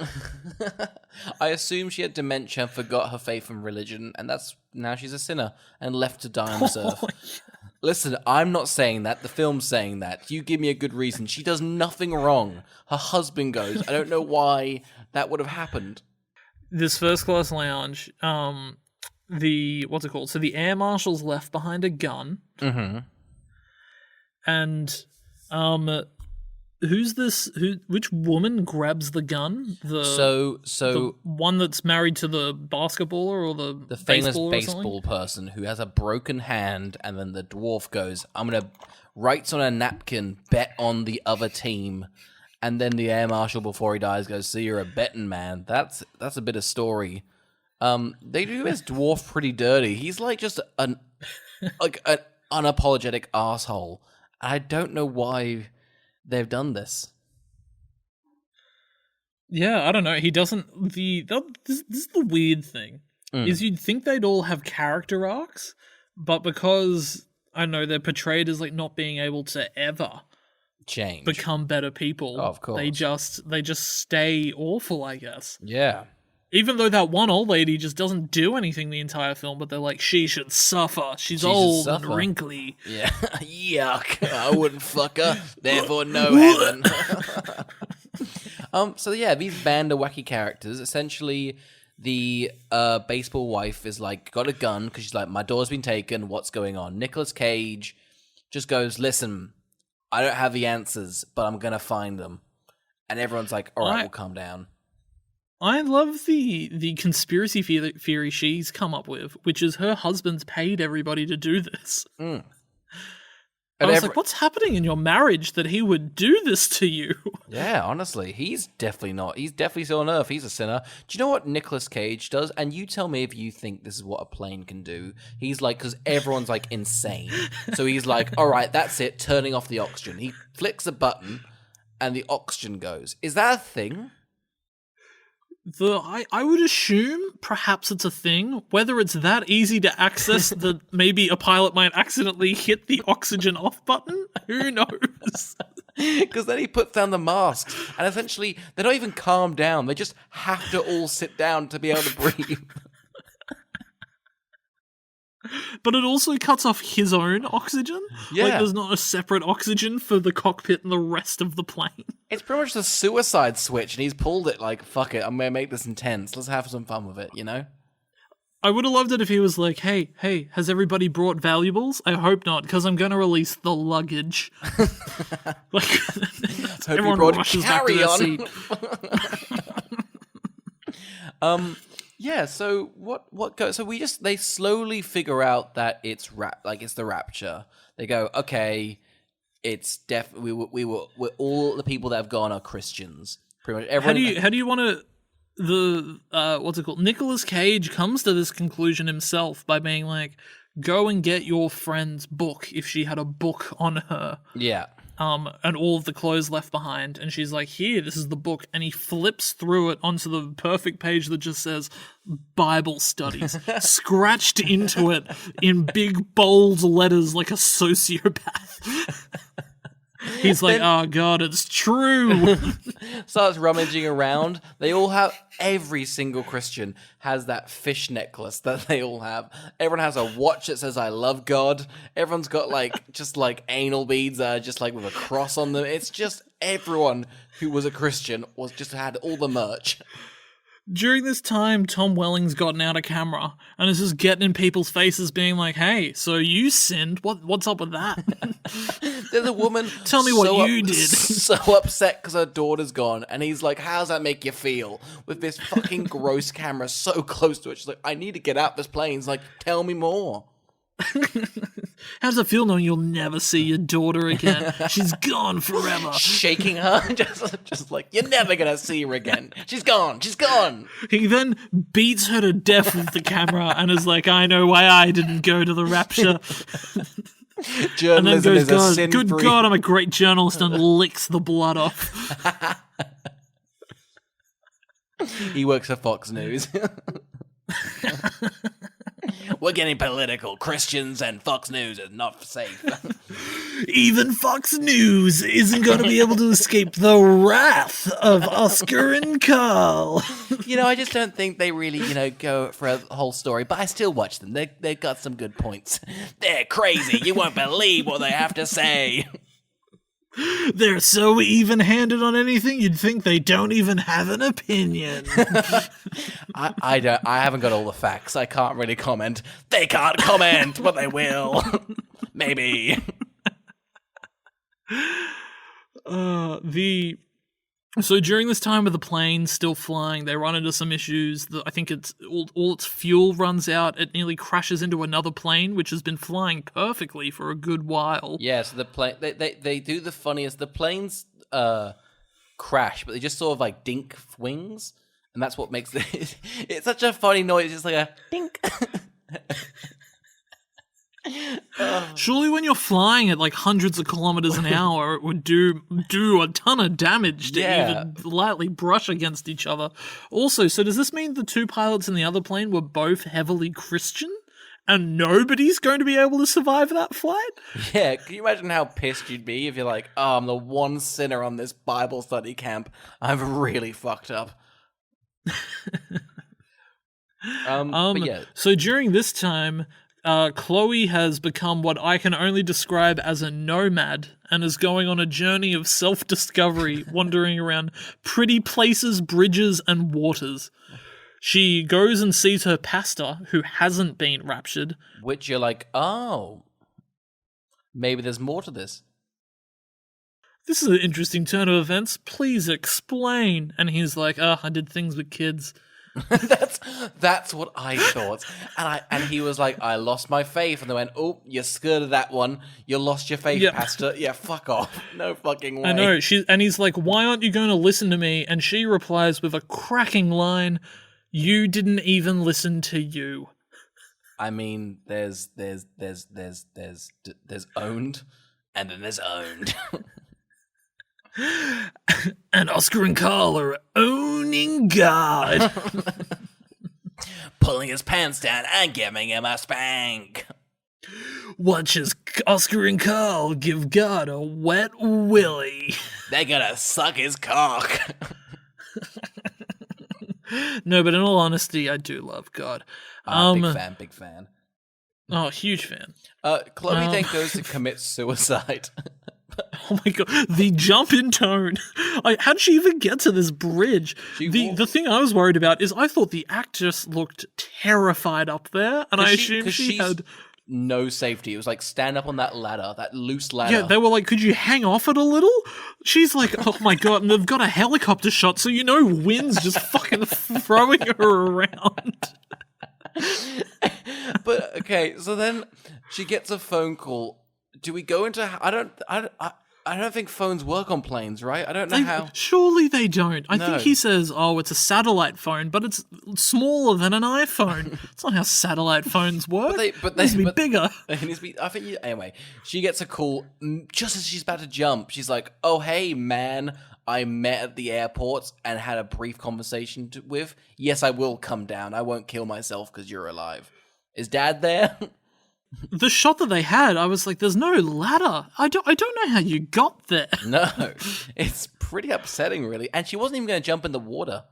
I assume she had dementia, forgot her faith and religion, and now she's a sinner and left to die on this earth. Listen, I'm not saying that. The film's saying that. You give me a good reason. She does nothing wrong. Her husband goes. I don't know why that would have happened. This first class lounge, what's it called? So the air marshal's left behind a gun. Mm-hmm. And which woman grabs the gun? The one that's married to the basketballer or the famous baseball person who has a broken hand, and then the dwarf goes, I'm gonna writes on a napkin, bet on the other team, and then the air marshal before he dies goes, so you're a betting man. That's a bit of story. They do his dwarf pretty dirty. He's like just an unapologetic asshole. I don't know why they've done this. Yeah, I don't know. He doesn't. This is the weird thing. Is you'd think they'd all have character arcs, but because I don't know, they're portrayed as like not being able to ever change, become better people. Oh, of course, they just stay awful, I guess. Yeah. Even though that one old lady just doesn't do anything the entire film, but they're like, she should suffer. She's old and wrinkly. Yeah. Yuck. I wouldn't fuck her. Therefore, no heaven. So yeah, these band of wacky characters, essentially the baseball wife is like, got a gun, because she's like, my door's been taken, what's going on? Nicolas Cage just goes, listen, I don't have the answers, but I'm going to find them. And everyone's like, all right, we'll calm down. I love the conspiracy theory she's come up with, which is her husband's paid everybody to do this. Mm. I was like, what's happening in your marriage that he would do this to you? Yeah, honestly, he's definitely not. He's definitely still on Earth. He's a sinner. Do you know what Nicolas Cage does? And you tell me if you think this is what a plane can do. He's like, because everyone's like insane. So he's like, all right, that's it, turning off the oxygen. He flicks a button and the oxygen goes. Is that a thing? I would assume perhaps it's a thing. Whether it's that easy to access that maybe a pilot might accidentally hit the oxygen off button, who knows? Because then he puts down the masks, and essentially they're not even calmed down. They just have to all sit down to be able to breathe. But it also cuts off his own oxygen. Yeah. Like, there's not a separate oxygen for the cockpit and the rest of the plane. It's pretty much the suicide switch, and he's pulled it like, fuck it, I'm going to make this intense. Let's have some fun with it, you know? I would have loved it if he was like, hey, has everybody brought valuables? I hope not, because I'm going to release the luggage. Like, everyone rushes back to their seat. Yeah, so what goes? So they slowly figure out that it's it's the rapture. They go, okay, it's we're all the people that have gone are Christians. Pretty much everyone. How do you want to what's it called? Nicolas Cage comes to this conclusion himself by being like, go and get your friend's book if she had a book on her. Yeah. And all of the clothes left behind, and she's like, here, this is the book, and he flips through it onto the perfect page that just says Bible studies, scratched into it in big bold letters like a sociopath. He's like, oh god, it's true. Starts rummaging around. They all have, every single Christian has that fish necklace that they all have. Everyone has a watch that says I love God. Everyone's got just anal beads just with a cross on them. It's just everyone who was a Christian just had all the merch. During this time, Tom Welling's gotten out of camera and is just getting in people's faces being like, hey, so you sinned? What's up with that? There's a woman. Tell me what you did. So upset because her daughter's gone, and he's like, "How does that make you feel?" With this fucking gross camera so close to it, she's like, "I need to get out this plane." He's like, "Tell me more." How does it feel knowing you'll never see your daughter again? She's gone forever. Shaking her, just like, "You're never gonna see her again. She's gone. She's gone." He then beats her to death with the camera and is like, I know why I didn't go to the rapture. And then Journalism goes, is a God, sin good free. God, I'm a great journalist, and licks the blood off. He works for Fox News. We're getting political. Christians and Fox News is not safe. Even Fox News isn't going to be able to escape the wrath of Oscar and Carl. I just don't think they really, go for a whole story, but I still watch them. They've got some good points. They're crazy. You won't believe what they have to say. They're so even-handed on anything, you'd think they don't even have an opinion. I haven't got all the facts. I can't really comment. They can't comment, but they will. Maybe. So during this time with the plane still flying, they run into some issues. I think it's all its fuel runs out. It nearly crashes into another plane, which has been flying perfectly for a good while. Yeah, so the plane they do the funniest. The planes crash, but they just sort of like dink wings, and that's what makes it. It's such a funny noise. It's like a dink. Surely when you're flying at like hundreds of kilometers an hour, it would do a ton of damage to even lightly brush against each other. Also, so does this mean the two pilots in the other plane were both heavily Christian? And nobody's going to be able to survive that flight? Yeah, can you imagine how pissed you'd be if you're like, oh, I'm the one sinner on this Bible study camp. I've really fucked up. But yeah. So during this time, Chloe has become what I can only describe as a nomad and is going on a journey of self-discovery, wandering around pretty places, bridges, and waters. She goes and sees her pastor, who hasn't been raptured. Which you're like, oh, maybe there's more to this. This is an interesting turn of events. Please explain. And he's like, I did things with kids. That's what I thought, and he was like, I lost my faith, and they went, oh, you skirted that one, you lost your faith, Pastor. Yeah, fuck off, no fucking way. I know. And he's like, why aren't you going to listen to me? And she replies with a cracking line, you didn't even listen to you. I mean, there's owned, and then there's owned. And Oscar and Carl are owning God. Pulling his pants down and giving him a spank. Watch as Oscar and Carl give God a wet willy. They're gonna suck his cock. No, but in all honesty, I do love God. Big fan. Oh, huge fan. Chloe then goes to commit suicide. Oh my God, the jump in tone. How did she even get to this bridge? The thing I was worried about is I thought the actress looked terrified up there, and I assumed she had no safety. It was like, stand up on that ladder, that loose ladder. Yeah, they were like, could you hang off it a little? She's like, oh my God, and they've got a helicopter shot, so wind's just fucking throwing her around. But, okay, so then she gets a phone call. Do we go into... I don't think phones work on planes, right? I don't know how... Surely they don't. I think he says, it's a satellite phone, but it's smaller than an iPhone. It's not how satellite phones work. But they need to be bigger. Anyway, she gets a call just as she's about to jump. She's like, oh, hey, man, I met at the airport and had a brief conversation with. Yes, I will come down. I won't kill myself because you're alive. Is Dad there? The shot that they had, I was like, there's no ladder. I don't know how you got there. No, it's pretty upsetting, really. And she wasn't even going to jump in the water.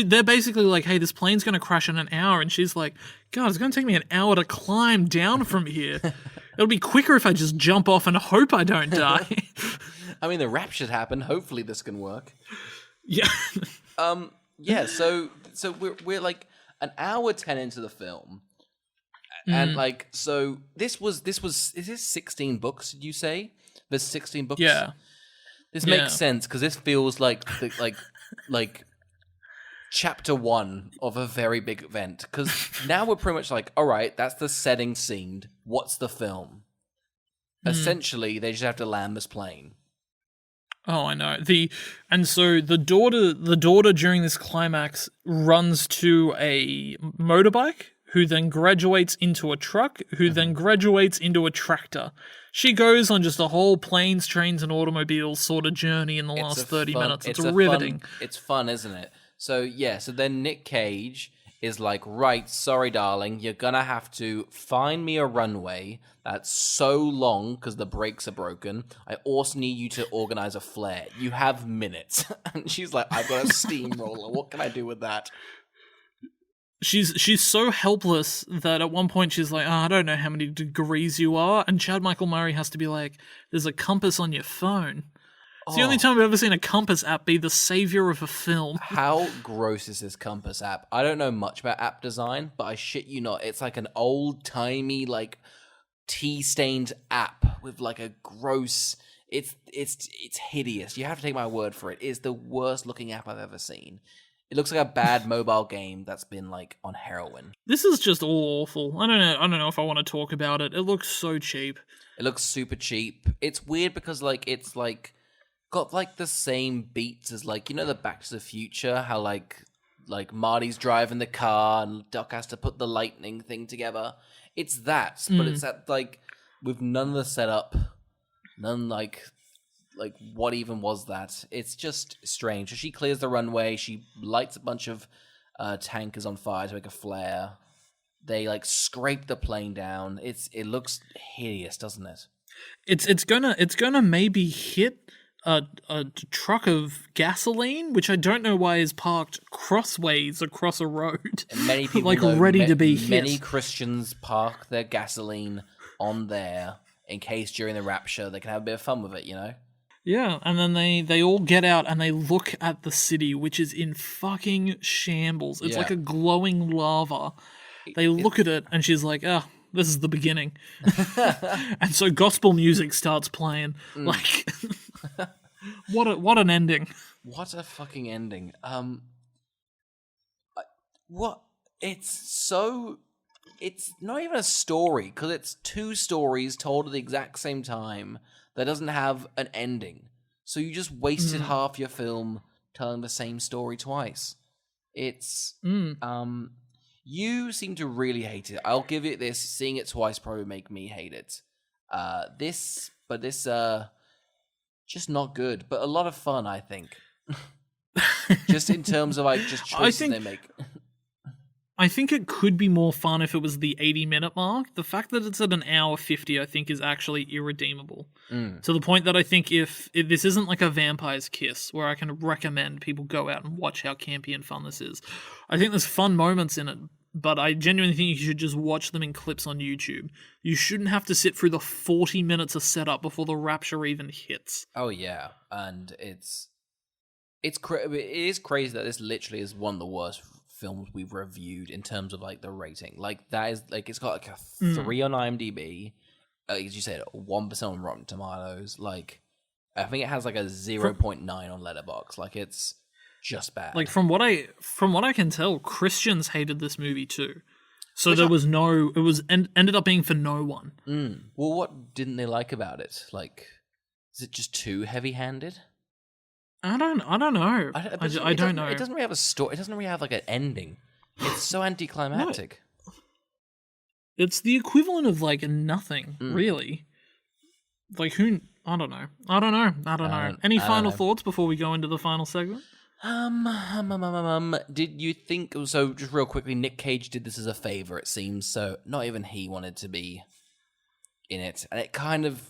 They're basically like, hey, this plane's going to crash in an hour. And she's like, God, it's going to take me an hour to climb down from here. It'll be quicker if I just jump off and hope I don't die. I mean, the rapture's happened. Hopefully this can work. Yeah. yeah, so we're like an hour 10 into the film, and like so this was is this 16 books? Did you say there's 16 books? Yeah. This makes sense because this feels like like chapter 1 of a very big event. Because now we're pretty much like, all right, that's the setting scene. What's the film? Essentially, they just have to land this plane. Oh, I know. So the daughter during this climax runs to a motorbike, who then graduates into a truck, who then graduates into a tractor. She goes on just a whole planes, trains, and automobiles sort of journey in the last 30 minutes. It's riveting. It's fun, isn't it? So yeah, so then Nick Cage is like, right, sorry, darling, you're gonna have to find me a runway that's so long because the brakes are broken. I also need you to organize a flare. You have minutes. And she's like, I've got a steamroller. What can I do with that? She's so helpless that at one point she's like, I don't know how many degrees you are. And Chad Michael Murray has to be like, there's a compass on your phone. It's the only time I've ever seen a compass app be the savior of a film. How gross is this compass app? I don't know much about app design, but I shit you not, it's like an old-timey, like, tea-stained app with, like, a gross... It's hideous. You have to take my word for it. It is the worst-looking app I've ever seen. It looks like a bad mobile game that's been, like, on heroin. This is just all awful. I don't know if I want to talk about it. It looks so cheap. It looks super cheap. It's weird because, like, it's, like... got like the same beats as like, you know, the Back to the Future, how like Marty's driving the car and Doc has to put the lightning thing together. It's that, but it's that like with none of the setup, none like what even was that? It's just strange. So she clears the runway, she lights a bunch of tankers on fire to make a flare. They like scrape the plane down. It looks hideous, doesn't it? It's gonna maybe hit a truck of gasoline, which I don't know why is parked crossways across a road. And many people like ready to be hit. Many Christians park their gasoline on there in case during the rapture they can have a bit of fun with it, you know? Yeah, and then they all get out and they look at the city, which is in fucking shambles. It's like a glowing lava. They look at it and she's like, this is the beginning. And so gospel music starts playing. Like, what an ending. What a fucking ending. It's not even a story, because it's two stories told at the exact same time that doesn't have an ending. So you just wasted half your film telling the same story twice. It's, you seem to really hate it. I'll give it this. Seeing it twice probably make me hate it. This, just not good, but a lot of fun, I think. Just in terms of like just choices they make. I think it could be more fun if it was the 80-minute mark. The fact that it's at an hour 50, I think, is actually irredeemable. To the point that I think if this isn't like a Vampire's Kiss, where I can recommend people go out and watch how campy and fun this is. I think there's fun moments in it, but I genuinely think you should just watch them in clips on YouTube. You shouldn't have to sit through the 40 minutes of setup before the rapture even hits. Oh yeah, and it is crazy that this literally is one of the worst films we've reviewed in terms of like the rating. Like that is like it's got like a 3 on IMDb, as you said, 1% on Rotten Tomatoes. Like I think it has like a 0.9 on Letterboxd. Like it's just bad. Like from what I can tell, Christians hated this movie too. So ended up being for no one. Well, what didn't they like about it? Like, is it just too heavy-handed? I don't know. I don't know. It doesn't really have a story. It doesn't really have like an ending. It's so anticlimactic. No. It's the equivalent of like nothing, really. Like who? I don't know. Any final thoughts before we go into the final segment? Did you think so? Just real quickly, Nick Cage did this as a favor. It seems so. Not even he wanted to be in it, and it kind of.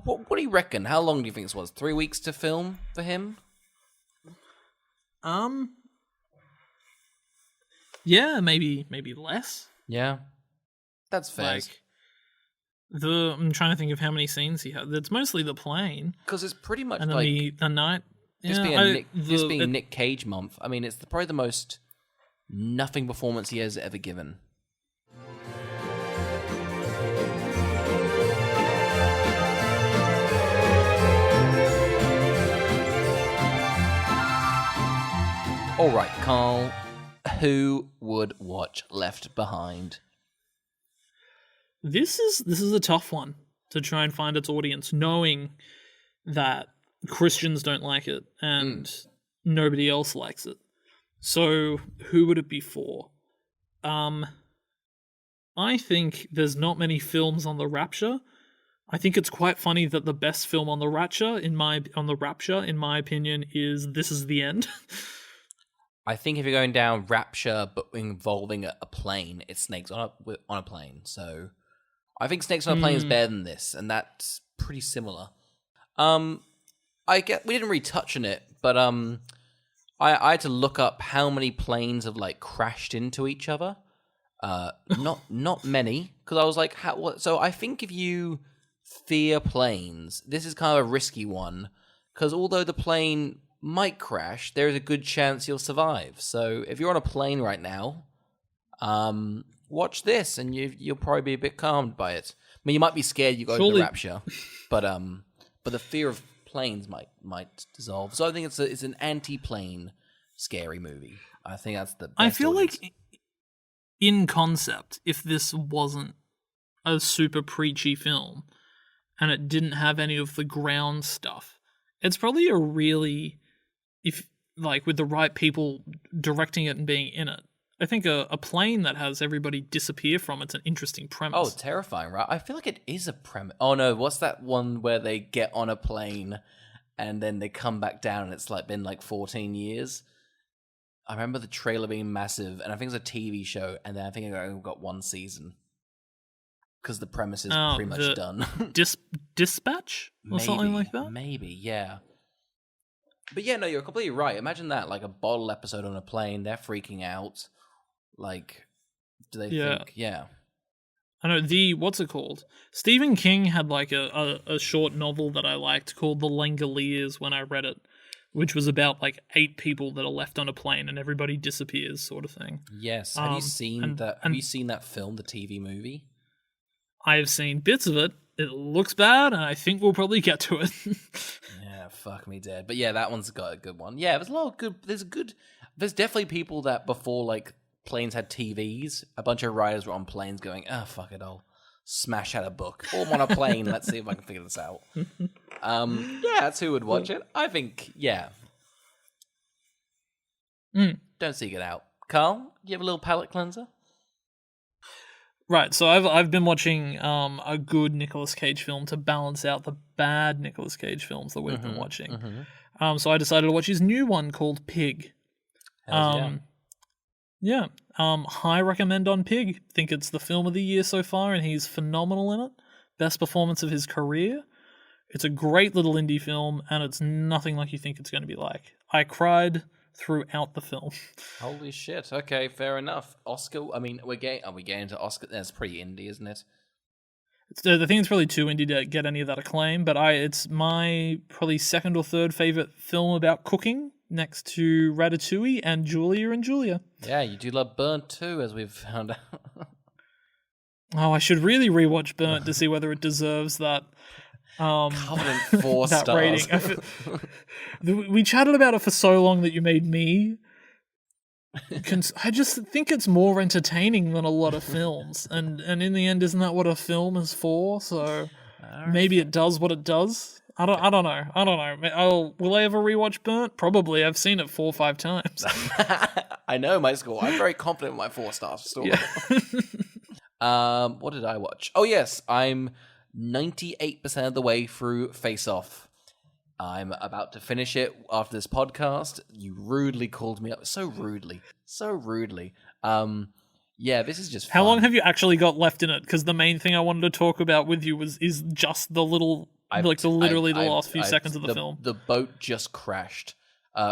What do you reckon? How long do you think this was? 3 weeks to film for him? Yeah, maybe less. Yeah, that's fair. Like I'm trying to think of how many scenes he had. It's mostly the plane, because it's pretty much and then like the night. This being Nick Cage month, I mean, it's probably the most nothing performance he has ever given. All right, Carl, who would watch Left Behind? This is a tough one to try and find its audience, knowing that Christians don't like it and nobody else likes it. So who would it be for? I think there's not many films on the Rapture. I think it's quite funny that the best film on the Rapture, in my opinion, is This Is the End. I think if you're going down Rapture but involving a plane, it's Snakes on a Plane. So I think Snakes on a Plane is better than this, and that's pretty similar. We didn't really touch on it, but I had to look up how many planes have like crashed into each other. Not many, because I was like, what? So I think if you fear planes, this is kind of a risky one, because although the plane might crash, there is a good chance you'll survive. So if you're on a plane right now, watch this, and you'll probably be a bit calmed by it. I mean, you might be scared you go to the Rapture, but the fear of planes might dissolve. So I think it's an anti-plane scary movie. I think that's the best I feel audience. like in concept, if this wasn't a super preachy film and it didn't have any of the ground stuff, it's probably a really, if like with the right people directing it and being in it, I think a plane that has everybody disappear from it's an interesting premise. Oh, terrifying, right? I feel like it is a premise. Oh no, what's that one where they get on a plane and then they come back down and it's like been like 14 years? I remember the trailer being massive, and I think it's a TV show, and then I think I got one season. Because the premise is pretty much done. Dispatch? Or something like that? Maybe, yeah. But yeah, no, you're completely right. Imagine that, like a bottle episode on a plane, they're freaking out. Like, do they think? Yeah. I know, what's it called? Stephen King had like a short novel that I liked called The Langoliers when I read it, which was about like 8 people that are left on a plane and everybody disappears, sort of thing. Yes. Have you seen that? Have you seen that film, the TV movie? I have seen bits of it. It looks bad, and I think we'll probably get to it. Yeah, fuck me dead. But yeah, that one's got a good one. Yeah, there's a lot of good. There's definitely people that before like planes had TVs, a bunch of writers were on planes going, "Oh fuck it, I'll smash out a book. Or I'm on a plane. Let's see if I can figure this out." Yeah, that's who would watch it. I think, yeah. Don't seek it out. Carl, you have a little palate cleanser? Right, so I've been watching a good Nicolas Cage film to balance out the bad Nicolas Cage films that we've been watching. So I decided to watch his new one called Pig. Yeah. High recommend on Pig. Think it's the film of the year so far, and he's phenomenal in it. Best performance of his career. It's a great little indie film, and it's nothing like you think it's going to be like. I cried throughout the film. Holy shit. Okay, fair enough. Oscar, I mean, are we getting into Oscar? That's pretty indie, isn't it? I think it's probably too indie to get any of that acclaim, but it's my probably second or third favorite film about cooking, next to Ratatouille and Julia and Julia. Yeah, you do love Burnt too, as we've found out. Oh, I should really rewatch Burnt to see whether it deserves that. Covenant 4 that stars. Rating. We chatted about it for so long that you made me. I just think it's more entertaining than a lot of films, and in the end, isn't that what a film is for? So maybe it does what it does. I don't know. Will I ever rewatch Burnt? Probably. I've seen it 4 or 5 times. I know my score. I'm very confident in my 4-star score. Yeah. What did I watch? Oh yes, I'm 98% of the way through Face Off. I'm about to finish it after this podcast. You rudely called me up. So rudely. Yeah, this is just fun. How long have you actually got left in it? Because the main thing I wanted to talk about with you is just the little, the last few seconds of the film. The boat just crashed.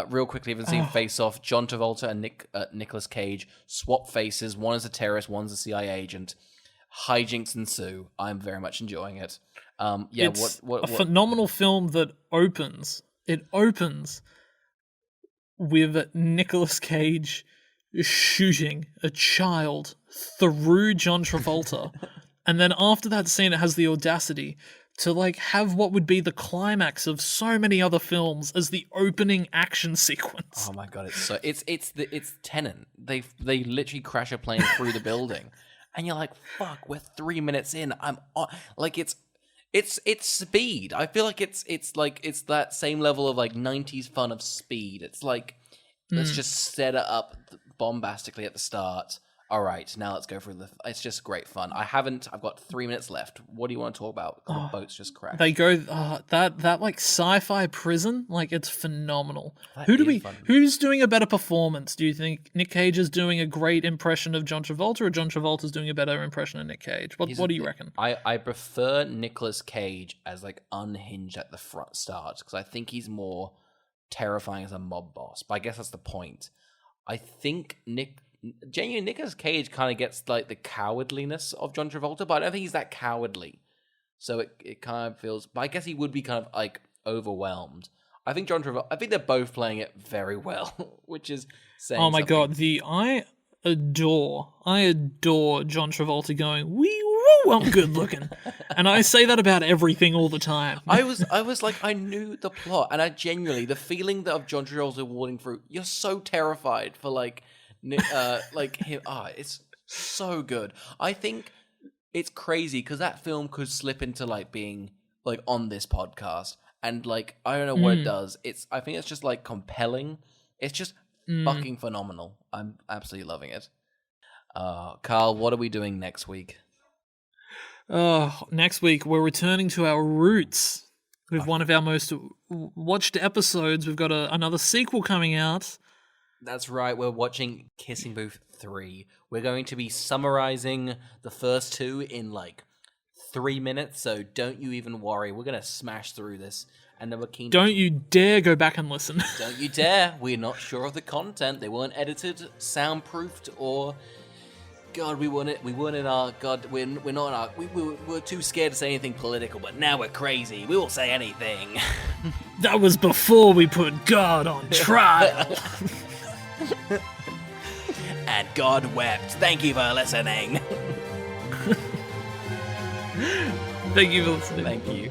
Real quickly, if you haven't seen Face Off, John Travolta and Nicolas Cage swap faces. One is a terrorist, one's a CIA agent. Hijinks ensue. I'm very much enjoying it. Yeah, it's a phenomenal film that opens. It opens with Nicolas Cage shooting a child through John Travolta. And then after that scene, it has the audacity to like have what would be the climax of so many other films as the opening action sequence. Oh my god, it's Tenet. They literally crash a plane through the building, and you're like, fuck, we're 3 minutes in. I'm on, like it's Speed. I feel like it's that same level of like 90s fun of Speed. It's like let's just set it up bombastically at the start. All right, now let's go through it's just great fun. I've got 3 minutes left. What do you want to talk about? The boats just crashed. They go that like sci-fi prison, like it's phenomenal. Who's doing a better performance? Do you think Nick Cage is doing a great impression of John Travolta, or John Travolta's doing a better impression of Nick Cage? What do you reckon? I prefer Nicolas Cage as like unhinged at the front start, because I think he's more terrifying as a mob boss. But I guess that's the point. I think Nicolas Cage kind of gets like the cowardliness of John Travolta, but I don't think he's that cowardly. So it kind of feels, but I guess he would be kind of like overwhelmed. I think they're both playing it very well, which is saying oh my something. god, I adore John Travolta going, wee woo, I'm good looking. And I say that about everything all the time. I was like, I knew the plot, and I genuinely, the feeling that of John Travolta walking through, you're so terrified for like him. It's so good. I think it's crazy because that film could slip into like being like on this podcast, and like I don't know what it does. I think it's just like compelling. It's just fucking phenomenal. I'm absolutely loving it. Carl, what are we doing next week? Next week we're returning to our roots with one of our most watched episodes. We've got another sequel coming out. That's right, we're watching Kissing Booth 3. We're going to be summarizing the first two in like 3 minutes, so don't you even worry. We're going to smash through this, and then we're keen. Don't you dare go back and listen. Don't you dare. We're not sure of the content. They weren't edited, soundproofed, or... God, we weren't in our... God, we're not in our... We're too scared to say anything political, but now we're crazy. We will say anything. That was before we put God on trial. And God wept. Thank you for listening. Thank you for listening. Thank you.